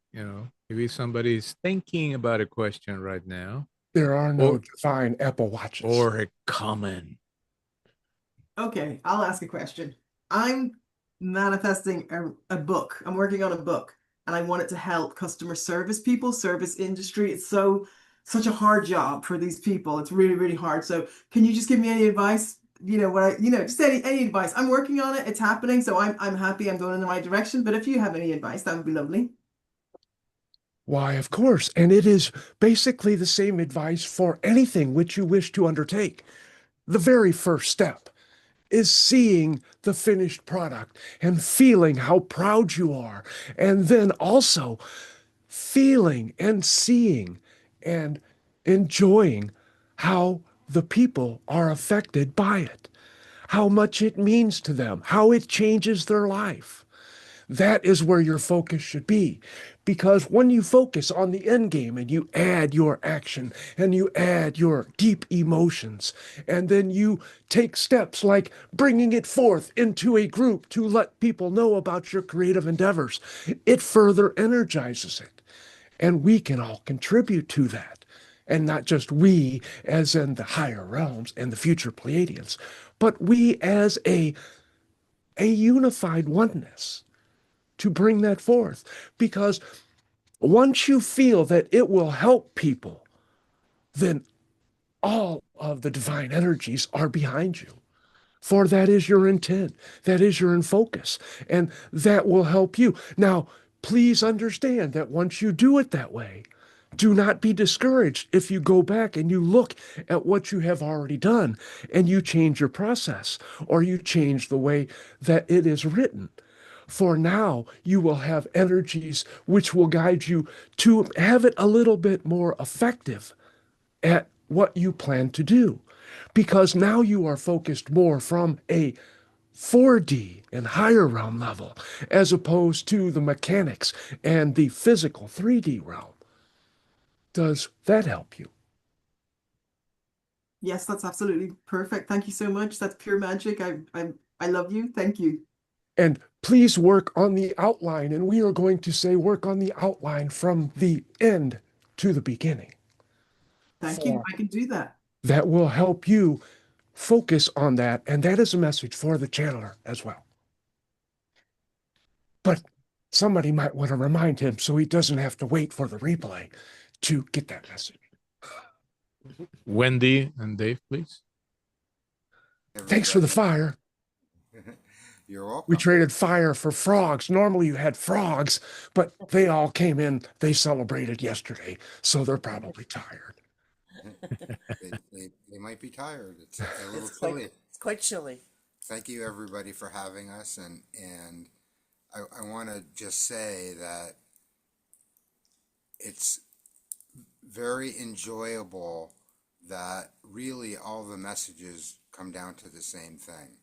maybe somebody's thinking about a question right now. There are no divine Apple Watches. Or a comment. Okay, I'll ask a question. I'm manifesting a book. I'm working on a book, and I want it to help customer service people, service industry. It's such a hard job for these people. It's really, really hard. So can you just give me any advice? Just any advice. I'm working on it. It's happening. So I'm happy I'm going in the right direction. But if you have any advice, that would be lovely. Why, of course. And it is basically the same advice for anything which you wish to undertake. The very first step is seeing the finished product and feeling how proud you are. And then also feeling and seeing and enjoying how the people are affected by it, how much it means to them, how it changes their life. That is where your focus should be. Because when you focus on the end game and you add your action and you add your deep emotions, and then you take steps like bringing it forth into a group to let people know about your creative endeavors, it further energizes it. And we can all contribute to that. And not just we, as in the higher realms and the future Pleiadians, but we as a unified oneness to bring that forth. Because once you feel that it will help people, then all of the divine energies are behind you. For that is your intent, that is your focus, and that will help you. Now, please understand that once you do it that way, do not be discouraged if you go back and you look at what you have already done and you change your process or you change the way that it is written. For now, you will have energies which will guide you to have it a little bit more effective at what you plan to do. Because now you are focused more from a 4D and higher realm level, as opposed to the mechanics and the physical 3D realm. Does that help you? Yes, that's absolutely perfect. Thank you so much. That's pure magic. I love you. Thank you. And please work on the outline. And we are going to say work on the outline from the end to the beginning. Thank you. I can do that. That will help you focus on that. And that is a message for the channeler as well. But somebody might want to remind him so he doesn't have to wait for the replay to get that message. Wendy and Dave, please. Thanks for the fire. You're welcome. We traded fire for frogs. Normally you had frogs, but they all came in. They celebrated yesterday, so they're probably tired. They might be tired. It's a little chilly. It's quite chilly. Thank you, everybody, for having us. And I want to just say that it's very enjoyable that really all the messages come down to the same thing.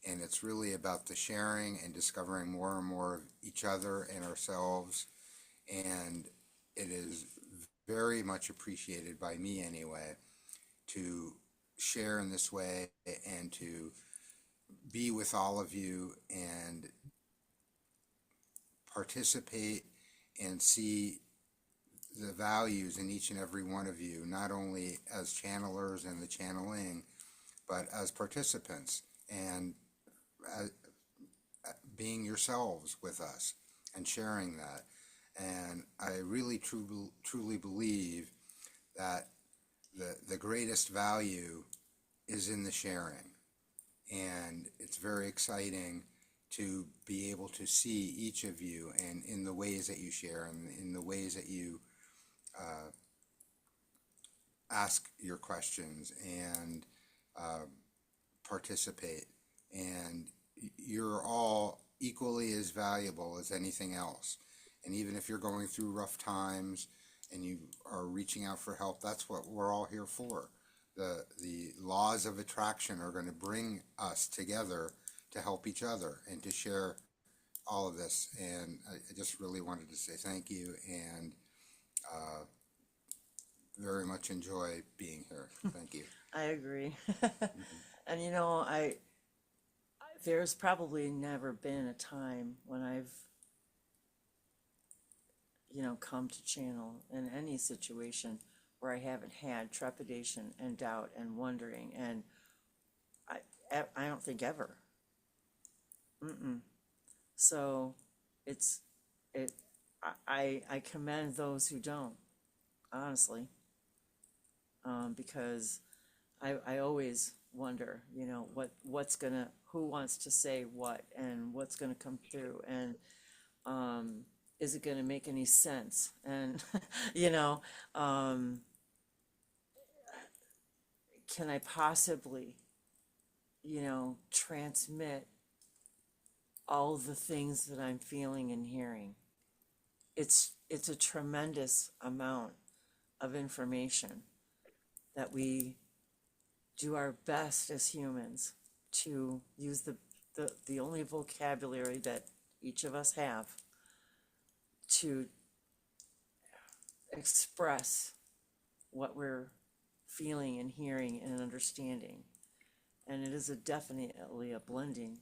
And it's really about the sharing and discovering more and more of each other and ourselves. And it is very much appreciated by me anyway to share in this way and to be with all of you and participate and see the values in each and every one of you, not only as channelers and the channeling, but as participants and being yourselves with us and sharing that. And I really truly believe that the greatest value is in the sharing. And it's very exciting to be able to see each of you and in the ways that you share and in the ways that you ask your questions and participate. And you're all equally as valuable as anything else. And even if you're going through rough times and you are reaching out for help, that's what we're all here for. The laws of attraction are going to bring us together to help each other and to share all of this. And I just really wanted to say thank you and very much enjoy being here. Thank you. I agree. And there's probably never been a time when I've come to channel in any situation where I haven't had trepidation and doubt and wondering, and I don't think ever. So I commend those who don't, honestly, because I always wonder, who wants to say what and what's gonna come through, and is it gonna make any sense? And can I possibly, transmit all the things that I'm feeling and hearing? It's a tremendous amount of information that we do our best as humans to use the only vocabulary that each of us have to express what we're feeling and hearing and understanding. And it is definitely a blending.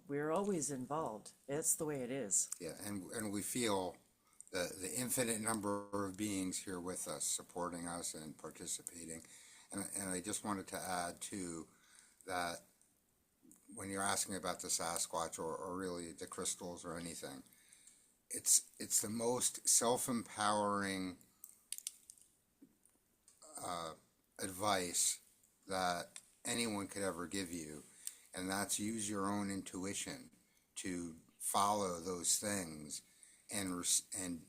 We're always involved. That's the way it is. Yeah, and we feel the infinite number of beings here with us, supporting us and participating. And I just wanted to add too that when you're asking about the Sasquatch or really the crystals or anything, it's the most self-empowering advice that anyone could ever give you, and that's use your own intuition to follow those things, and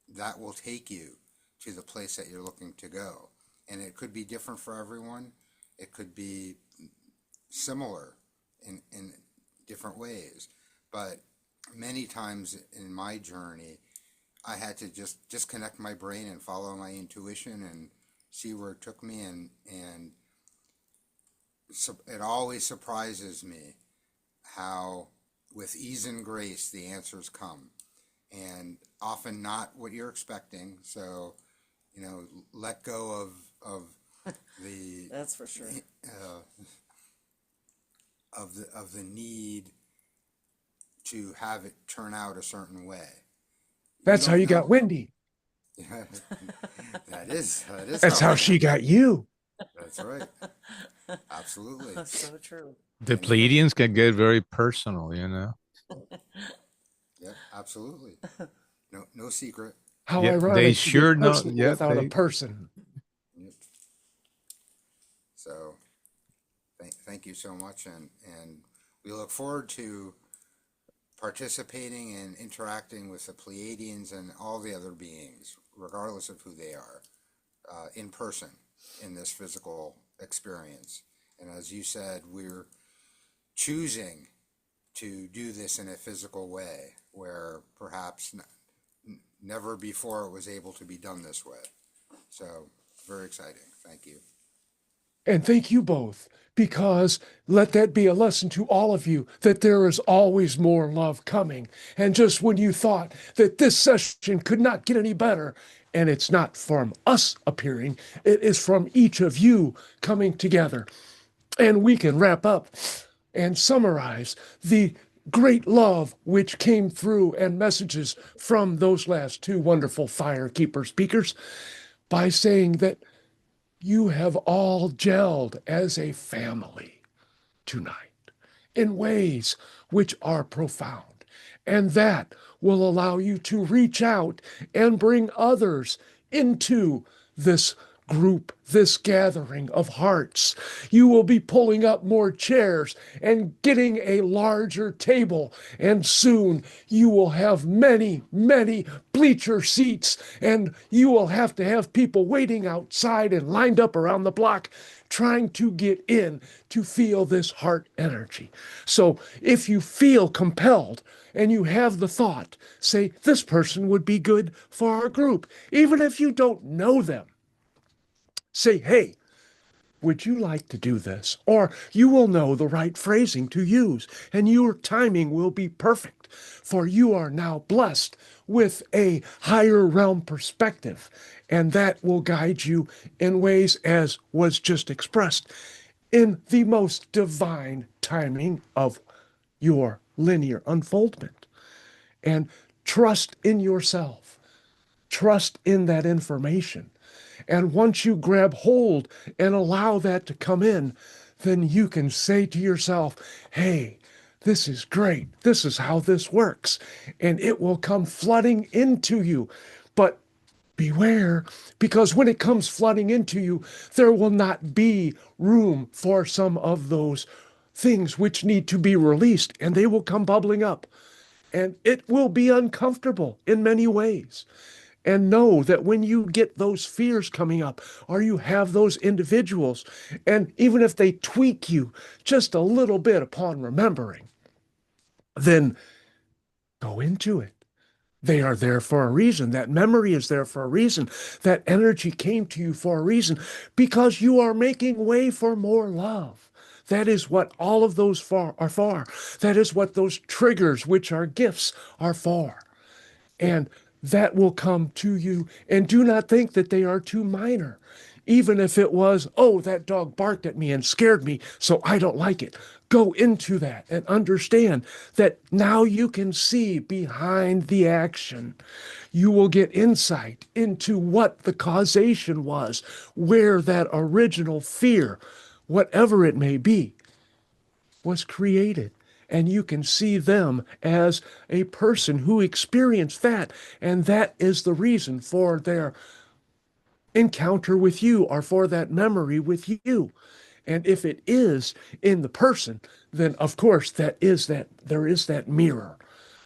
that will take you to the place that you're looking to go. And it could be different for everyone. It could be similar in different ways. But many times in my journey, I had to just disconnect my brain and follow my intuition and see where it took me. And so it always surprises me how with ease and grace the answers come, and often not what you're expecting. So, let go of the That's for sure. Of the need to have it turn out a certain way. That's how you got Wendy. That is That's how she got you. That's right. Absolutely. That's so true. The Pleiadians can get very personal, Yeah, absolutely. No secret. How Yeah, ironic they to sure get know. personal Yeah, without a they- person. Yep. So thank you so much, and we look forward to participating and interacting with the Pleiadians and all the other beings, regardless of who they are, in person in this physical experience. And as you said, we're choosing to do this in a physical way where perhaps never before it was able to be done this way. So very exciting. Thank you. And thank you both, because let that be a lesson to all of you that there is always more love coming. And just when you thought that this session could not get any better, And it's not from us appearing, it is from each of you coming together. And we can wrap up and summarize the great love which came through and messages from those last two wonderful firekeeper speakers by saying that you have all gelled as a family tonight in ways which are profound. And that will allow you to reach out and bring others into this group, this gathering of hearts. You will be pulling up more chairs and getting a larger table. And soon you will have many, many bleacher seats. And you will have to have people waiting outside and lined up around the block trying to get in to feel this heart energy. So if you feel compelled and you have the thought, say, this person would be good for our group, even if you don't know them. Say, hey, would you like to do this? Or you will know the right phrasing to use, and your timing will be perfect, for you are now blessed with a higher realm perspective, and that will guide you in ways as was just expressed in the most divine timing of your linear unfoldment. And trust in yourself, trust in that information. And once you grab hold and allow that to come in, then you can say to yourself, hey, this is great. This is how this works. And it will come flooding into you. But beware, because when it comes flooding into you, there will not be room for some of those things which need to be released, and they will come bubbling up. And it will be uncomfortable in many ways. And know that when you get those fears coming up, or you have those individuals, and even if they tweak you just a little bit upon remembering, then go into it. They are there for a reason. That memory is there for a reason. That energy came to you for a reason, because you are making way for more love. That is what all of those are for. That is what those triggers, which are gifts, are for. And that will come to you. And do not think that they are too minor. Even if it was, oh, that dog barked at me and scared me, so I don't like it. Go into that and understand that now you can see behind the action. You will get insight into what the causation was, where that original fear, whatever it may be, was created. And you can see them as a person who experienced that. And that is the reason for their encounter with you, or for that memory with you. And if it is in the person, then of course there is that mirror.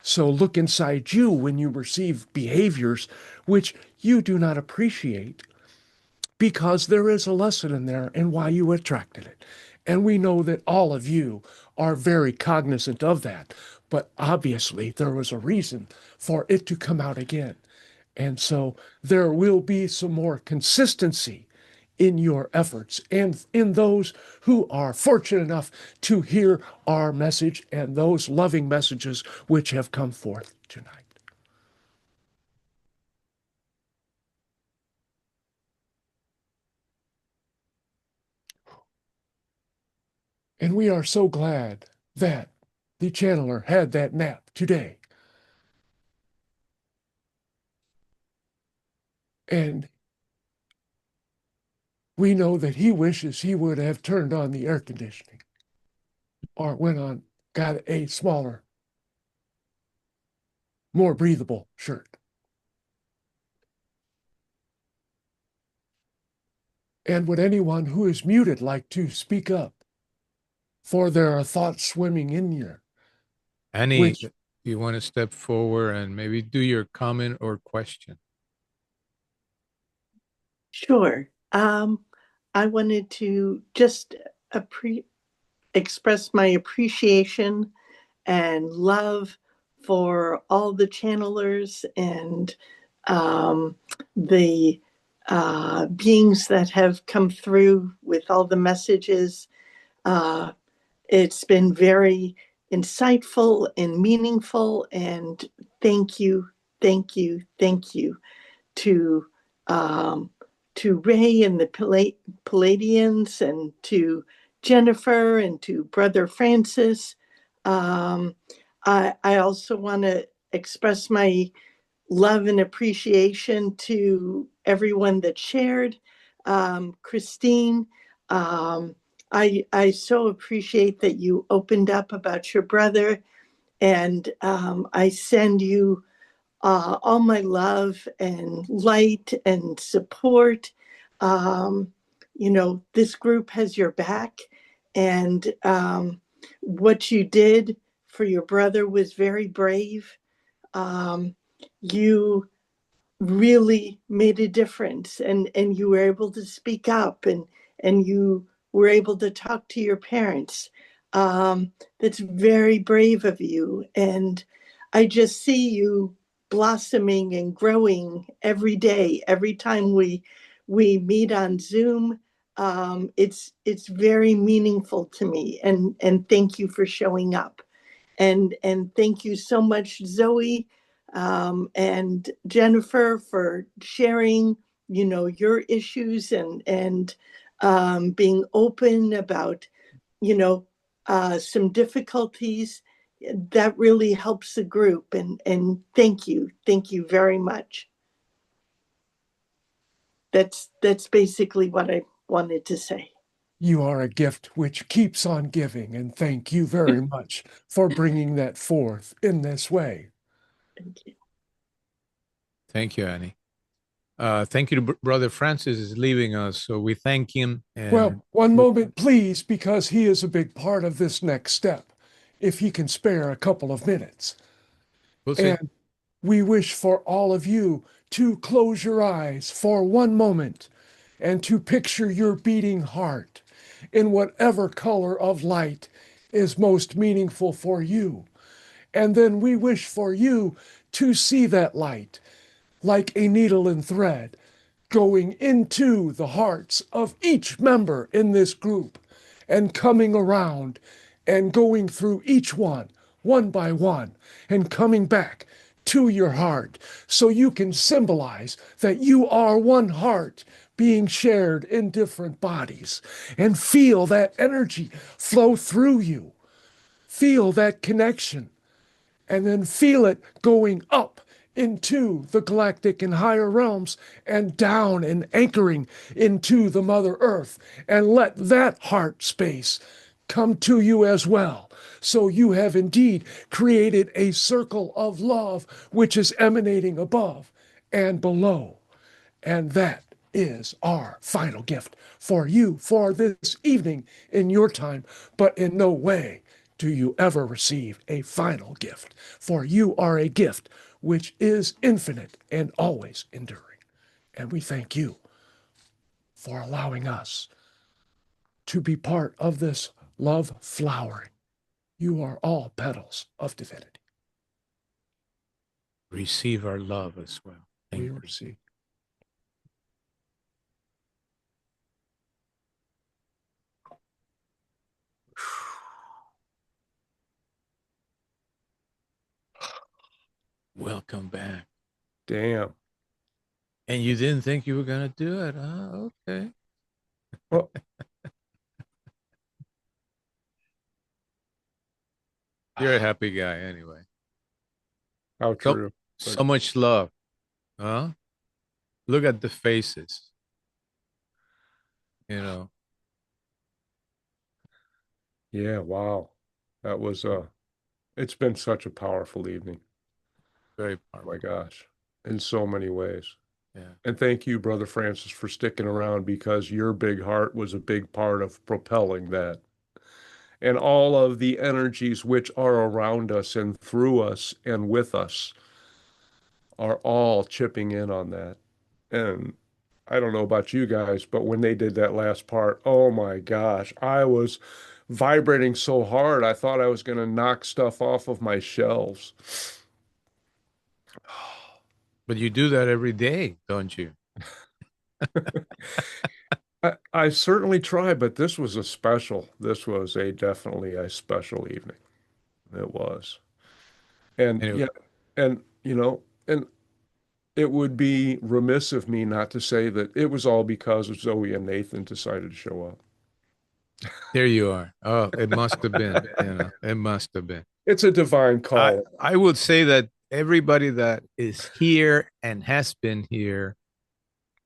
So look inside you when you receive behaviors which you do not appreciate, because there is a lesson in there and why you attracted it. And we know that all of you are very cognizant of that. But obviously, there was a reason for it to come out again. And so there will be some more consistency in your efforts and in those who are fortunate enough to hear our message and those loving messages which have come forth tonight. And we are so glad that the channeler had that nap today. And we know that he wishes he would have turned on the air conditioning, or got a smaller, more breathable shirt. And would anyone who is muted like to speak up? For there are thoughts swimming in here. Annie, you want to step forward and maybe do your comment or question? Sure. I wanted to just express my appreciation and love for all the channelers and the beings that have come through with all the messages. It's been very insightful and meaningful, and thank you, thank you, thank you to to Ray and the Palladians, and to Jennifer, and to Brother Francis. I also want to express my love and appreciation to everyone that shared. Christine, I so appreciate that you opened up about your brother, and I send you all my love and light and support. Um, this group has your back, and what you did for your brother was very brave. Um, you really made a difference, and you were able to speak up, and you were able to talk to your parents. That's very brave of you, and I just see you blossoming and growing every day. Every time we meet on Zoom, it's very meaningful to me, and thank you for showing up. And thank you so much, Zoe, and Jennifer, for sharing, your issues, and being open about, some difficulties. That really helps the group. And thank you very much. That's basically what I wanted to say. You are a gift which keeps on giving, and thank you very much for bringing that forth in this way. Thank you. Thank you, Annie. Thank you to Brother Francis is leaving us, so we thank him. Well, one moment, please, because he is a big part of this next step, if he can spare a couple of minutes. We'll see. And we wish for all of you to close your eyes for one moment and to picture your beating heart in whatever color of light is most meaningful for you. And then we wish for you to see that light like a needle and thread going into the hearts of each member in this group and coming around and going through each one by one, and coming back to your heart so you can symbolize that you are one heart being shared in different bodies, and feel that energy flow through you. Feel that connection, and then feel it going up into the galactic and higher realms and down and anchoring into the Mother Earth, and let that heart space come to you as well. So you have indeed created a circle of love which is emanating above and below. And that is our final gift for you for this evening in your time. But in no way do you ever receive a final gift, for you are a gift which is infinite and always enduring. And we thank you for allowing us to be part of this love flowering. You are all petals of divinity. Receive our love as well. We receive. Welcome back. Damn. And you didn't think you were going to do it, huh? Okay. Well, you're a happy guy anyway. How true. So much love, huh? Look at the faces. Yeah, wow. That was it's been such a powerful evening. Very powerful. Oh my gosh. In so many ways. Yeah. And thank you, Brother Francis, for sticking around, because your big heart was a big part of propelling that. And all of the energies which are around us and through us and with us are all chipping in on that. And I don't know about you guys, but when they did that last part, oh my gosh, I was vibrating so hard, I thought I was going to knock stuff off of my shelves. But you do that every day, don't you? I certainly try, but this was a special. This was definitely a special evening. It was. And Anyway. yeah, and and it would be remiss of me not to say that it was all because of Zoe and Nathan decided to show up. There you are. Oh, it must have been, it must have been. It's a divine call. I would say that everybody that is here and has been here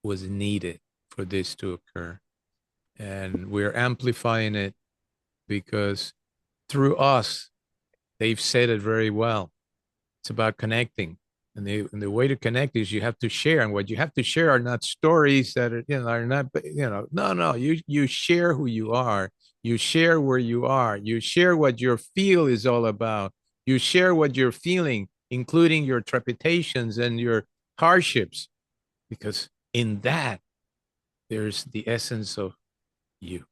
was needed for this to occur. And we're amplifying it because through us, they've said it very well. It's about connecting. And the way to connect is you have to share. And what you have to share are not stories that are not, no, you share who you are. You share where you are. You share what your feel is all about. You share what you're feeling, including your trepidations and your hardships, because in that, there's the essence of you.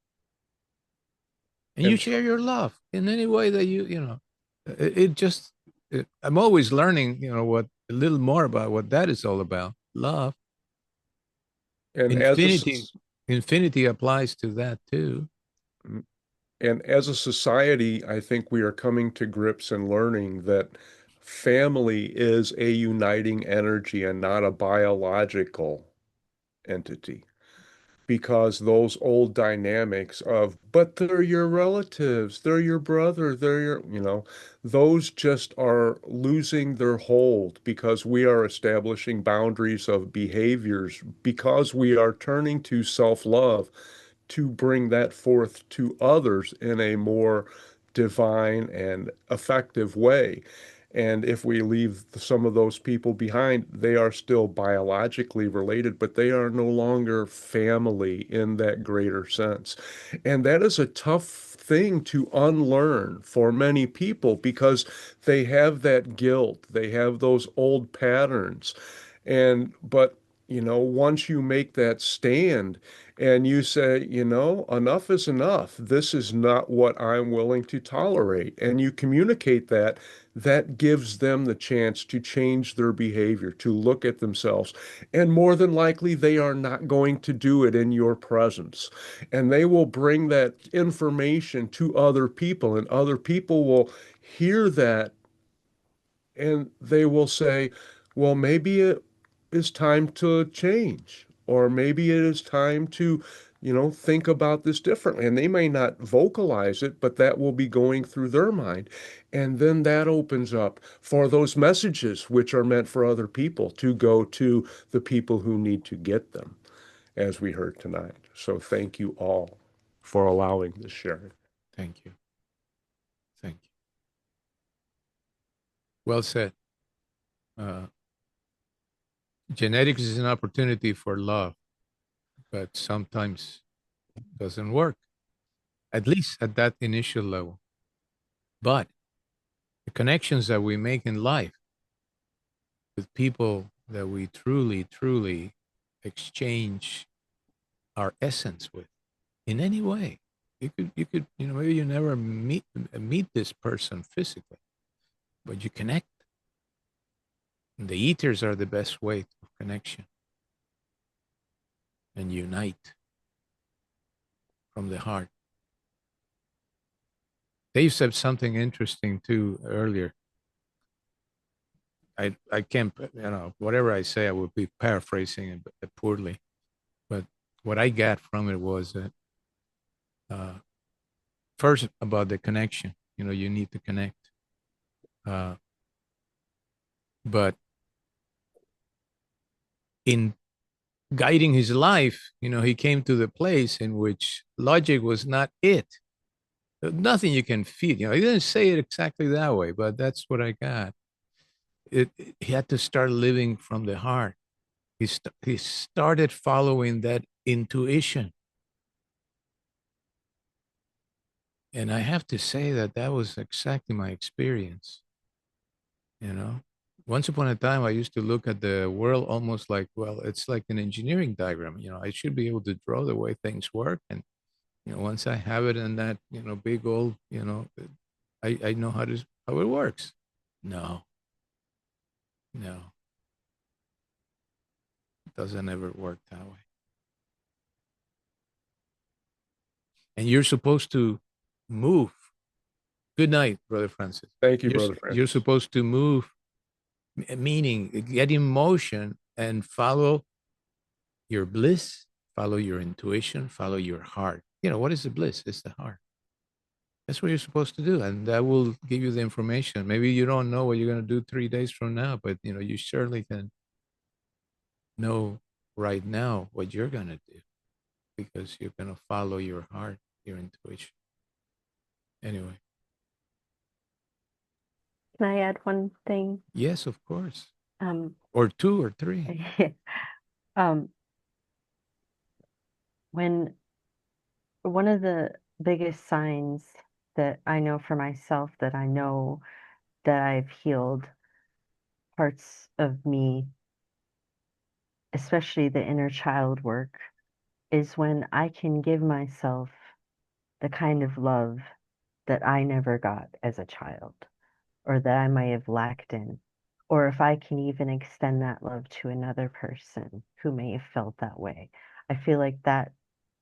And you share your love in any way that I'm always learning, what a little more about what that is all about. Love. And Infinity applies to that too. And as a society, I think we are coming to grips and learning that family is a uniting energy and not a biological entity. Because those old dynamics of, but they're your relatives, they're your brother, those just are losing their hold because we are establishing boundaries of behaviors, because we are turning to self-love to bring that forth to others in a more divine and effective way. And if we leave some of those people behind, they are still biologically related, but they are no longer family in that greater sense. And that is a tough thing to unlearn for many people because they have that guilt, they have those old patterns. But once you make that stand and you say, enough is enough, this is not what I'm willing to tolerate, and you communicate that, that gives them the chance to change their behavior, to look at themselves. And more than likely, they are not going to do it in your presence. And they will bring that information to other people, and other people will hear that and they will say, well, maybe it is time to change, or maybe it is time to, think about this differently. And they may not vocalize it, but that will be going through their mind. And then that opens up for those messages, which are meant for other people, to go to the people who need to get them, as we heard tonight. So thank you all for allowing this sharing. Thank you. Thank you. Well said. Genetics is an opportunity for love, but sometimes it doesn't work, at least at that initial level. But the connections that we make in life with people that we truly, truly exchange our essence with in any way. You could, maybe you never meet this person physically, but you connect. And the ethers are the best way of connection and unite from the heart. Dave said something interesting too earlier. I can't, whatever I say, I would be paraphrasing it poorly. But what I got from it was that first about the connection, you need to connect. But in guiding his life, he came to the place in which logic was not it. Nothing you can feed. He didn't say it exactly that way, but that's what I got. He had to start living from the heart. He started following that intuition. And I have to say that was exactly my experience. Once upon a time, I used to look at the world almost like, well, it's like an engineering diagram. I should be able to draw the way things work. And, once I have it in that, big old, I know how it works. No. It doesn't ever work that way. And you're supposed to move. Good night, Brother Francis. Thank you, Brother Francis. You're supposed to move, meaning get in motion and follow your bliss, follow your intuition, follow your heart. You know, what is the bliss? It's the heart. That's what you're supposed to do. And that will give you the information. Maybe you don't know what you're going to do 3 days from now, but you know, you surely can know right now what you're going to do because you're going to follow your heart, your intuition. Anyway. Can I add one thing? Yes, of course. Um, Or two or three. um, when one of the biggest signs that I know for myself that I know that I've healed parts of me, especially the inner child work, is when I can give myself the kind of love that I never got as a child or that I might have lacked in. Or if I can even extend that love to another person who may have felt that way. I feel like that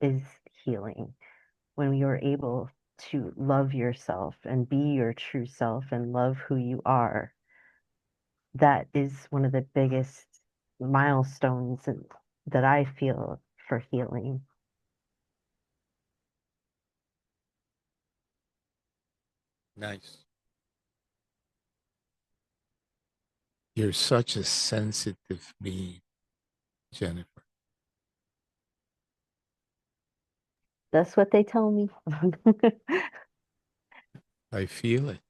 is healing when you're able to love yourself and be your true self and love who you are. That is one of the biggest milestones that I feel for healing. Nice. You're such a sensitive being, Jennifer. That's what they tell me. I feel it.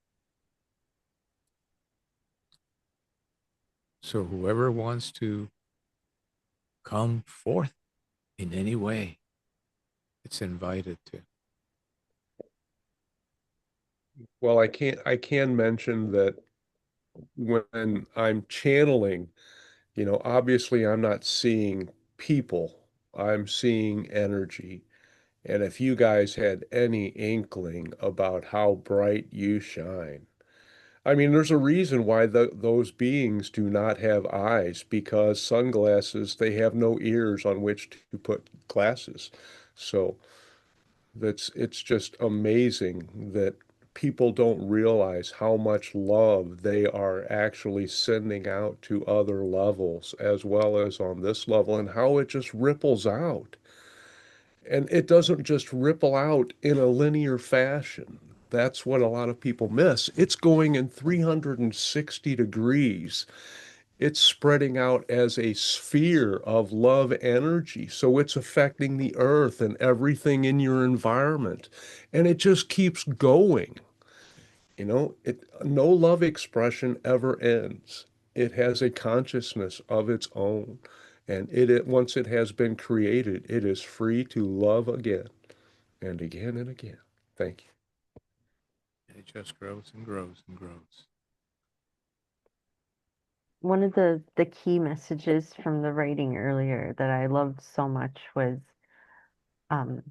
So whoever wants to come forth in any way, it's invited to. Well, I can mention that when I'm channeling, obviously I'm not seeing people, I'm seeing energy. And if you guys had any inkling about how bright you shine, I mean, there's a reason why those beings do not have eyes, because sunglasses, they have no ears on which to put glasses. So it's just amazing that people don't realize how much love they are actually sending out to other levels as well as on this level, and how it just ripples out. And it doesn't just ripple out in a linear fashion. That's what a lot of people miss. It's going in 360 degrees. It's spreading out as a sphere of love energy. So it's affecting the earth and everything in your environment. And it just keeps going. No love expression ever ends. It has a consciousness of its own. And once it has been created, it is free to love again and again and again. Thank you. And it just grows and grows and grows. One of the key messages from the writing earlier that I loved so much was um,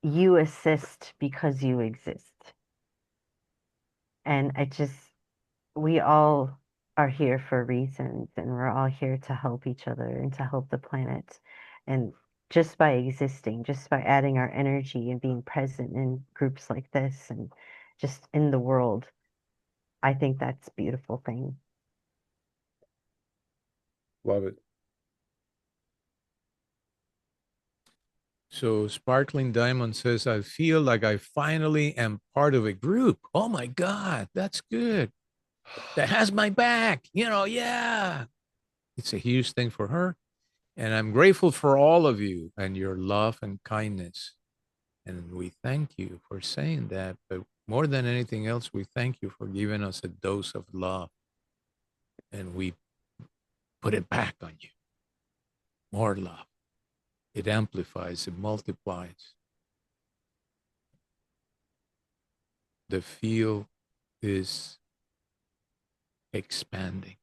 you assist because you exist. And we all are here for reasons and we're all here to help each other and to help the planet. And just by existing, just by adding our energy and being present in groups like this and just in the world, I think that's a beautiful thing. Love it. So Sparkling Diamond says, I feel like I finally am part of a group. Oh my God, that's good. That has my back. Yeah. It's a huge thing for her. And I'm grateful for all of you and your love and kindness. And we thank you for saying that. But more than anything else, we thank you for giving us a dose of love. And we put it back on you. More love. It amplifies, it multiplies. The field is expanding.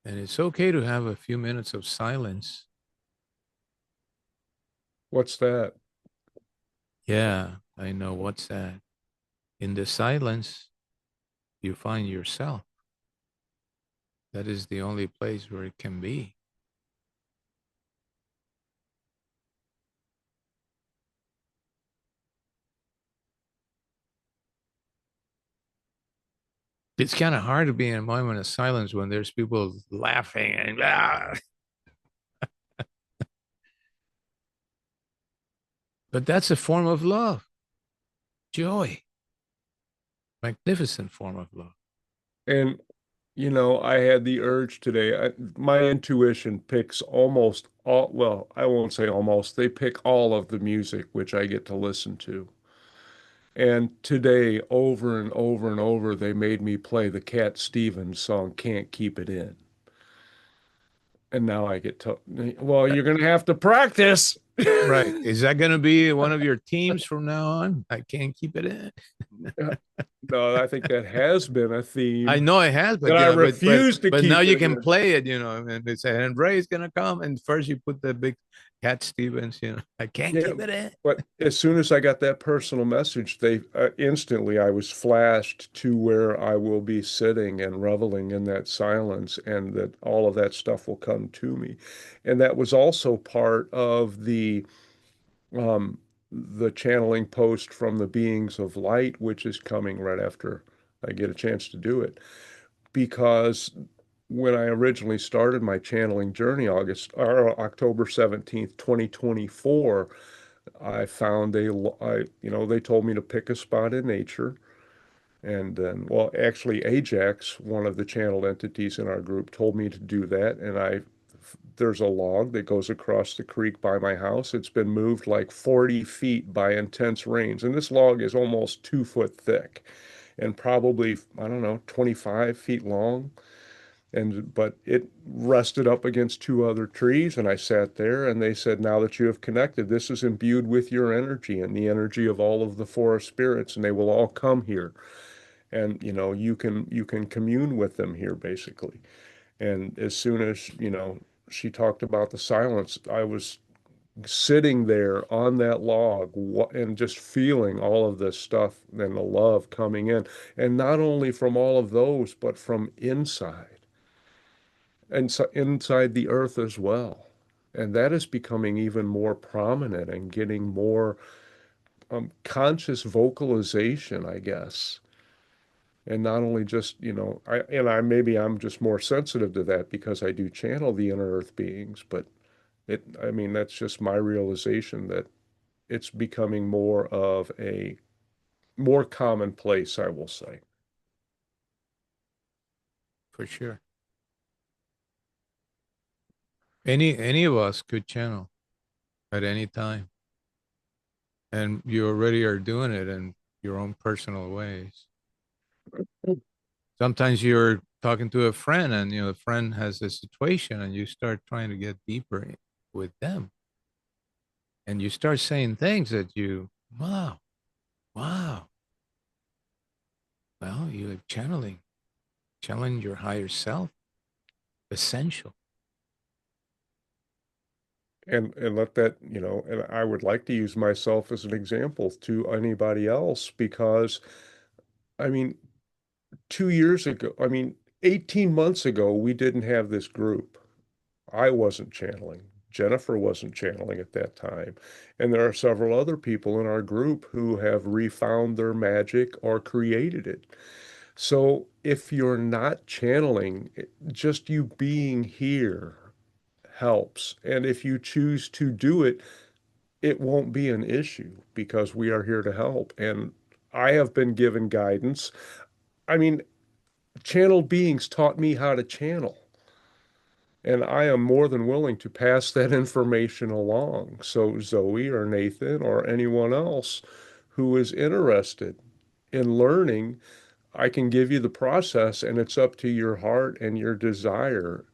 And it's okay to have a few minutes of silence. What's that? Yeah, I know. What's that? In the silence, you find yourself. That is the only place where it can be. It's kind of hard to be in a moment of silence when there's people laughing and but that's a form of love, joy, magnificent form of love. And I had the urge today. My intuition picks almost all, well, I won't say almost, they pick all of the music which I get to listen to. And today, over and over and over, they made me play the Cat Stevens song, Can't Keep It In. And now I get to, well, you're going to have to practice. Right. Is that going to be one of your teams from now on? I can't keep it in. No, I think that has been a theme. I know it has, but that I refuse to but keep now you it can in. play it, and they say, and Ray's gonna come, and first you put the big Cat Stevens, I can't Yeah, keep it in. but as soon as I got that personal message, they instantly I was flashed to where I will be sitting and reveling in that silence, and that all of that stuff will come to me. And that was also part of um, the channeling post from the beings of light, which is coming right after I get a chance to do it. Because when I originally started my channeling journey, October 17th, 2024, I found they told me to pick a spot in nature. And then, well, actually, Ajax, one of the channeled entities in our group, told me to do that. And there's a log that goes across the creek by my house. It's been moved like 40 feet by intense rains. And this log is almost 2 foot thick and probably, I don't know, 25 feet long. But it rested up against two other trees, and I sat there, and they said, now that you have connected, this is imbued with your energy and the energy of all of the forest spirits, and they will all come here. And you can commune with them here basically. And as soon as she talked about the silence, I was sitting there on that log and just feeling all of this stuff and the love coming in, and not only from all of those, but from inside the earth as well. And that is becoming even more prominent and getting more conscious vocalization, I guess. And not only just, maybe I'm just more sensitive to that because I do channel the inner earth beings, but that's just my realization that it's becoming more of a more commonplace, I will say. For sure. Any of us could channel at any time. And you already are doing it in your own personal ways. Sometimes you're talking to a friend and the friend has a situation and you start trying to get deeper with them. And you start saying things that wow. Well, you're channeling your higher self, essential. And let that, and I would like to use myself as an example to anybody else because, I mean, 2 years ago, 18 months ago, we didn't have this group. I wasn't channeling. Jennifer wasn't channeling at that time. And there are several other people in our group who have refound their magic or created it. So if you're not channeling, just you being here helps. And if you choose to do it, it won't be an issue because we are here to help. And I have been given guidance. I mean, channeled beings taught me how to channel. And I am more than willing to pass that information along. So Zoe or Nathan or anyone else who is interested in learning, I can give you the process and it's up to your heart and your desire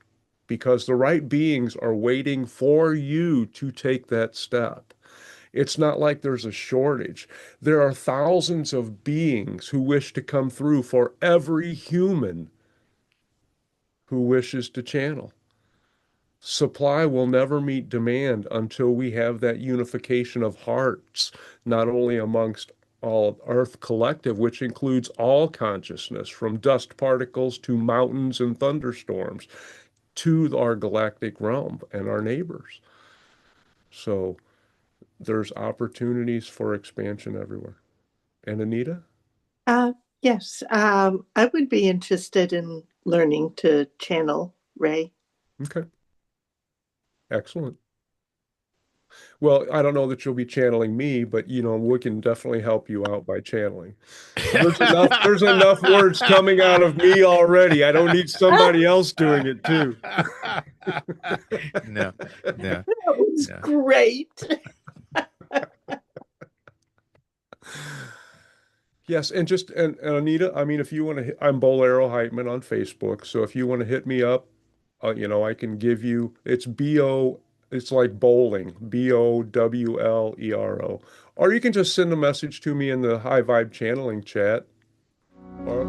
because the right beings are waiting for you to take that step. It's not like there's a shortage. There are thousands of beings who wish to come through for every human who wishes to channel. Supply will never meet demand until we have that unification of hearts, not only amongst all Earth collective, which includes all consciousness, from dust particles to mountains and thunderstorms, to our galactic realm and our neighbors. So there's opportunities for expansion everywhere. And Anita? Yes, I would be interested in learning to channel Ray. Okay, excellent. Well, I don't know that you'll be channeling me, but we can definitely help you out by channeling. There's enough words coming out of me already. I don't need somebody else doing it too. No, no, That was no. great. Yes, and Anita, I mean, if you want to, I'm Bolero Heitman on Facebook. So if you want to hit me up, I can give you. It's like bowling, Bowlero, or you can just send a message to me in the High Vibe channeling chat. Or